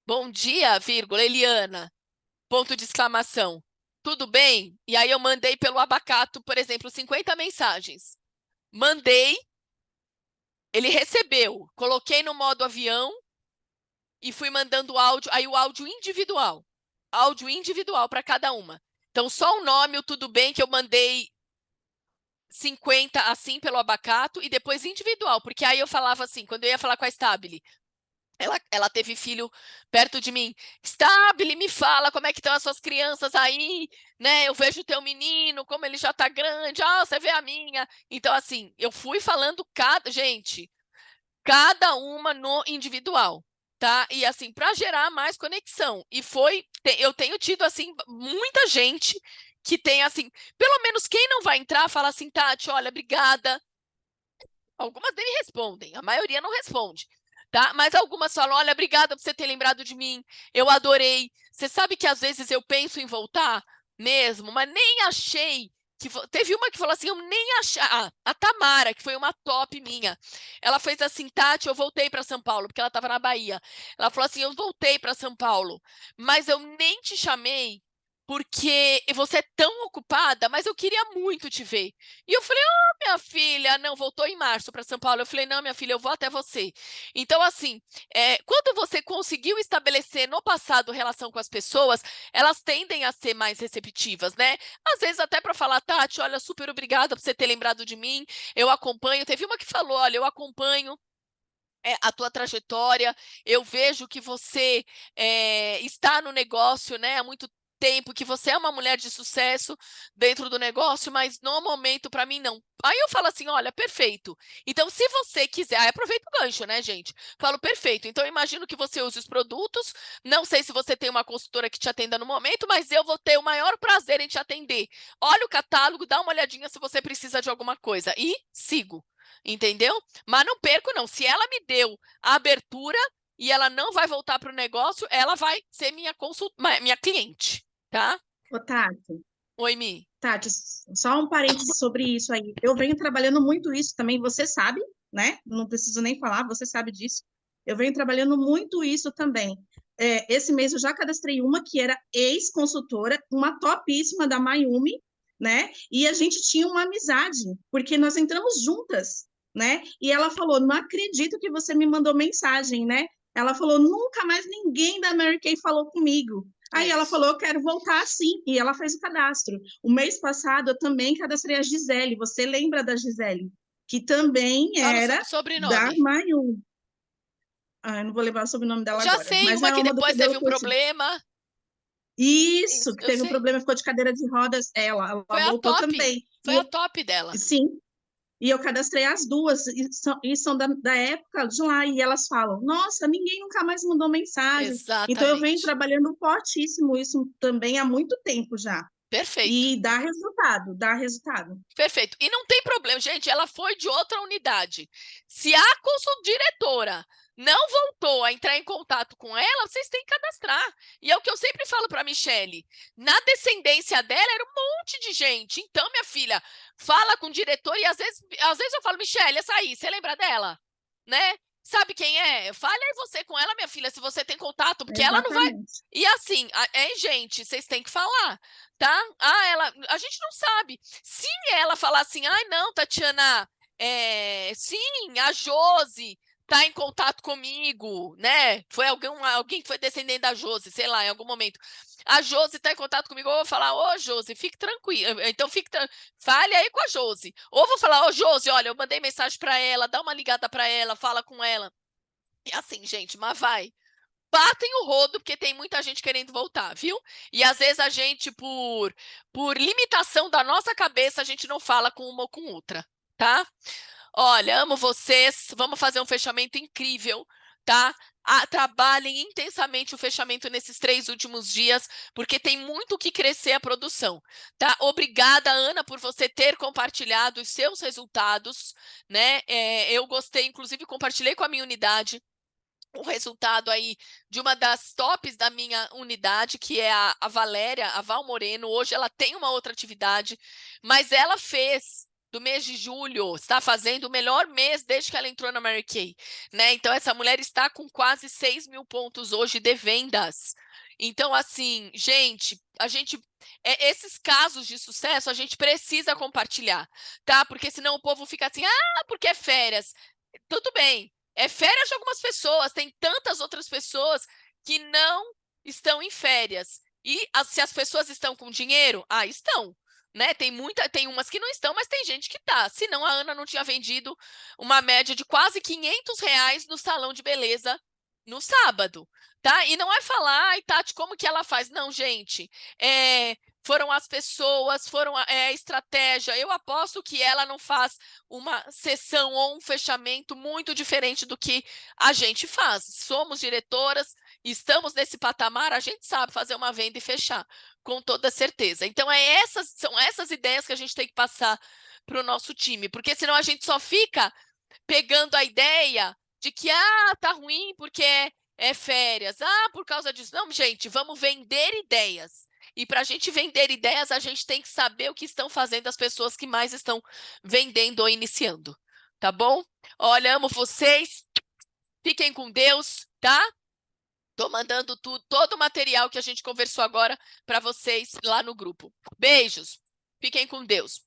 bom dia, vírgula, Eliana. Ponto de exclamação. Tudo bem? E aí eu mandei pelo Abacato, por exemplo, 50 mensagens. Mandei, ele recebeu, coloquei no modo avião e fui mandando áudio, aí o áudio individual para cada uma. Então, só o nome, o tudo bem, que eu mandei 50 assim pelo Abacato e depois individual, porque aí eu falava assim, quando eu ia falar com a Stabile, ela teve filho perto de mim. Stabile, me fala como é que estão as suas crianças aí, né? Eu vejo o teu menino, como ele já tá grande. Ah, você vê a minha. Então, assim, eu fui falando cada uma no individual, tá? E assim, para gerar mais conexão. E eu tenho tido, assim, muita gente que tem, assim, pelo menos quem não vai entrar, fala assim, Tati, olha, obrigada. Algumas nem me respondem, a maioria não responde. Tá? Mas algumas falam, olha, obrigada por você ter lembrado de mim, eu adorei. Você sabe que às vezes eu penso em voltar mesmo, mas nem achei. Teve uma que falou assim, eu nem achei. A Tamara, que foi uma top minha. Ela fez assim, Tati, eu voltei para São Paulo, porque ela estava na Bahia. Ela falou assim, eu voltei para São Paulo, mas eu nem te chamei porque você é tão ocupada, mas eu queria muito te ver. E eu falei, minha filha, não, voltou em março para São Paulo. Eu falei, não, minha filha, eu vou até você. Então, assim, quando você conseguiu estabelecer no passado relação com as pessoas, elas tendem a ser mais receptivas, né? Às vezes até para falar, Tati, olha, super obrigada por você ter lembrado de mim, eu acompanho. Teve uma que falou, olha, eu acompanho a tua trajetória, eu vejo que você está no negócio, né, há muito tempo, que você é uma mulher de sucesso dentro do negócio, mas no momento, para mim, não. Aí eu falo assim, olha, perfeito. Então, se você quiser, aí aproveita o gancho, né, gente? Falo, perfeito. Então, eu imagino que você use os produtos, não sei se você tem uma consultora que te atenda no momento, mas eu vou ter o maior prazer em te atender. Olha o catálogo, dá uma olhadinha se você precisa de alguma coisa. E sigo. Entendeu? Mas não perco, não. Se ela me deu a abertura e ela não vai voltar para o negócio, ela vai ser minha cliente, tá? Ô, Tati. Oi, Mi. Tati, só um parênteses sobre isso aí. Eu venho trabalhando muito isso também, você sabe, né? Não preciso nem falar, você sabe disso. Eu venho trabalhando muito isso também. Esse mês eu já cadastrei uma que era ex-consultora, uma topíssima da Mayumi, né? E a gente tinha uma amizade, porque nós entramos juntas, né? E ela falou, não acredito que você me mandou mensagem, né? Ela falou, nunca mais ninguém da Mary Kay falou comigo. Aí ela falou, eu quero voltar sim, e ela fez o cadastro. O mês passado eu também cadastrei a Gisele, você lembra da Gisele? Que também Fala era o da sobrenome. Mayum. Ah, eu não vou lembrar o sobrenome dela Já agora. sei, Mas uma era que uma do depois teve cabelo um curto. problema. Isso, que Eu teve um sei. problema, ficou de cadeira de rodas. Ela Foi a voltou top. também. Foi a top dela. Sim, e eu cadastrei as duas, e são da época de lá, e elas falam, nossa, ninguém nunca mais mandou mensagens. Então, eu venho Exatamente. trabalhando fortíssimo isso também há muito tempo já. Perfeito. E dá resultado, dá resultado. Perfeito. E não tem problema, gente, ela foi de outra unidade. Se a diretora não voltou a entrar em contato com ela, vocês têm que cadastrar. E é o que eu sempre falo para a Michele. Na descendência dela era um monte de gente. Então, minha filha, fala com o diretor e às vezes eu falo, Michele, essa aí, você lembra dela? Né? Sabe quem é? Fale aí você com ela, minha filha, se você tem contato, porque ela não vai... E assim, gente, vocês têm que falar, tá? A gente não sabe. Se ela falar assim, ai não, Tatiana, sim, a Josi tá em contato comigo, né? Foi alguém que foi descendente da Josi, sei lá, em algum momento. A Josi tá em contato comigo, eu vou falar, ô Josi, fique tranquila. Então, fale aí com a Josi. Ou vou falar, ô Josi, olha, eu mandei mensagem para ela, dá uma ligada para ela, fala com ela. E assim, gente, mas vai. Batem o rodo, porque tem muita gente querendo voltar, viu? E às vezes a gente, por limitação da nossa cabeça, a gente não fala com uma ou com outra, tá? Olha, amo vocês, vamos fazer um fechamento incrível, tá? Trabalhem intensamente o fechamento nesses 3 últimos dias, porque tem muito o que crescer a produção, tá? Obrigada, Ana, por você ter compartilhado os seus resultados, né? Eu gostei, inclusive compartilhei com a minha unidade o resultado aí de uma das tops da minha unidade, que é a Valéria, a Val Moreno. Hoje ela tem uma outra atividade, mas ela fez do mês de julho, está fazendo o melhor mês desde que ela entrou na Mary Kay, né? Então essa mulher está com quase 6 mil pontos hoje de vendas. Então, assim, gente, esses casos de sucesso a gente precisa compartilhar, tá? Porque senão o povo fica assim, porque é férias. Tudo bem, é férias de algumas pessoas, tem tantas outras pessoas que não estão em férias. E se as pessoas estão com dinheiro, estão. Né? Tem umas que não estão, mas tem gente que tá. Senão a Ana não tinha vendido uma média de quase R$500 no salão de beleza no sábado, tá? E não é falar, ai, Tati, como que ela faz? Não, gente, foram as pessoas, foram a estratégia. Eu aposto que ela não faz uma sessão ou um fechamento muito diferente do que a gente faz. Somos diretoras, estamos nesse patamar, a gente sabe fazer uma venda e fechar, com toda certeza. Então, são essas ideias que a gente tem que passar para o nosso time, porque senão a gente só fica pegando a ideia de que, tá ruim porque é férias, por causa disso. Não, gente, vamos vender ideias. E para a gente vender ideias, a gente tem que saber o que estão fazendo as pessoas que mais estão vendendo ou iniciando, tá bom? Olha, amo vocês, fiquem com Deus, tá? Tô mandando todo o material que a gente conversou agora para vocês lá no grupo. Beijos, fiquem com Deus.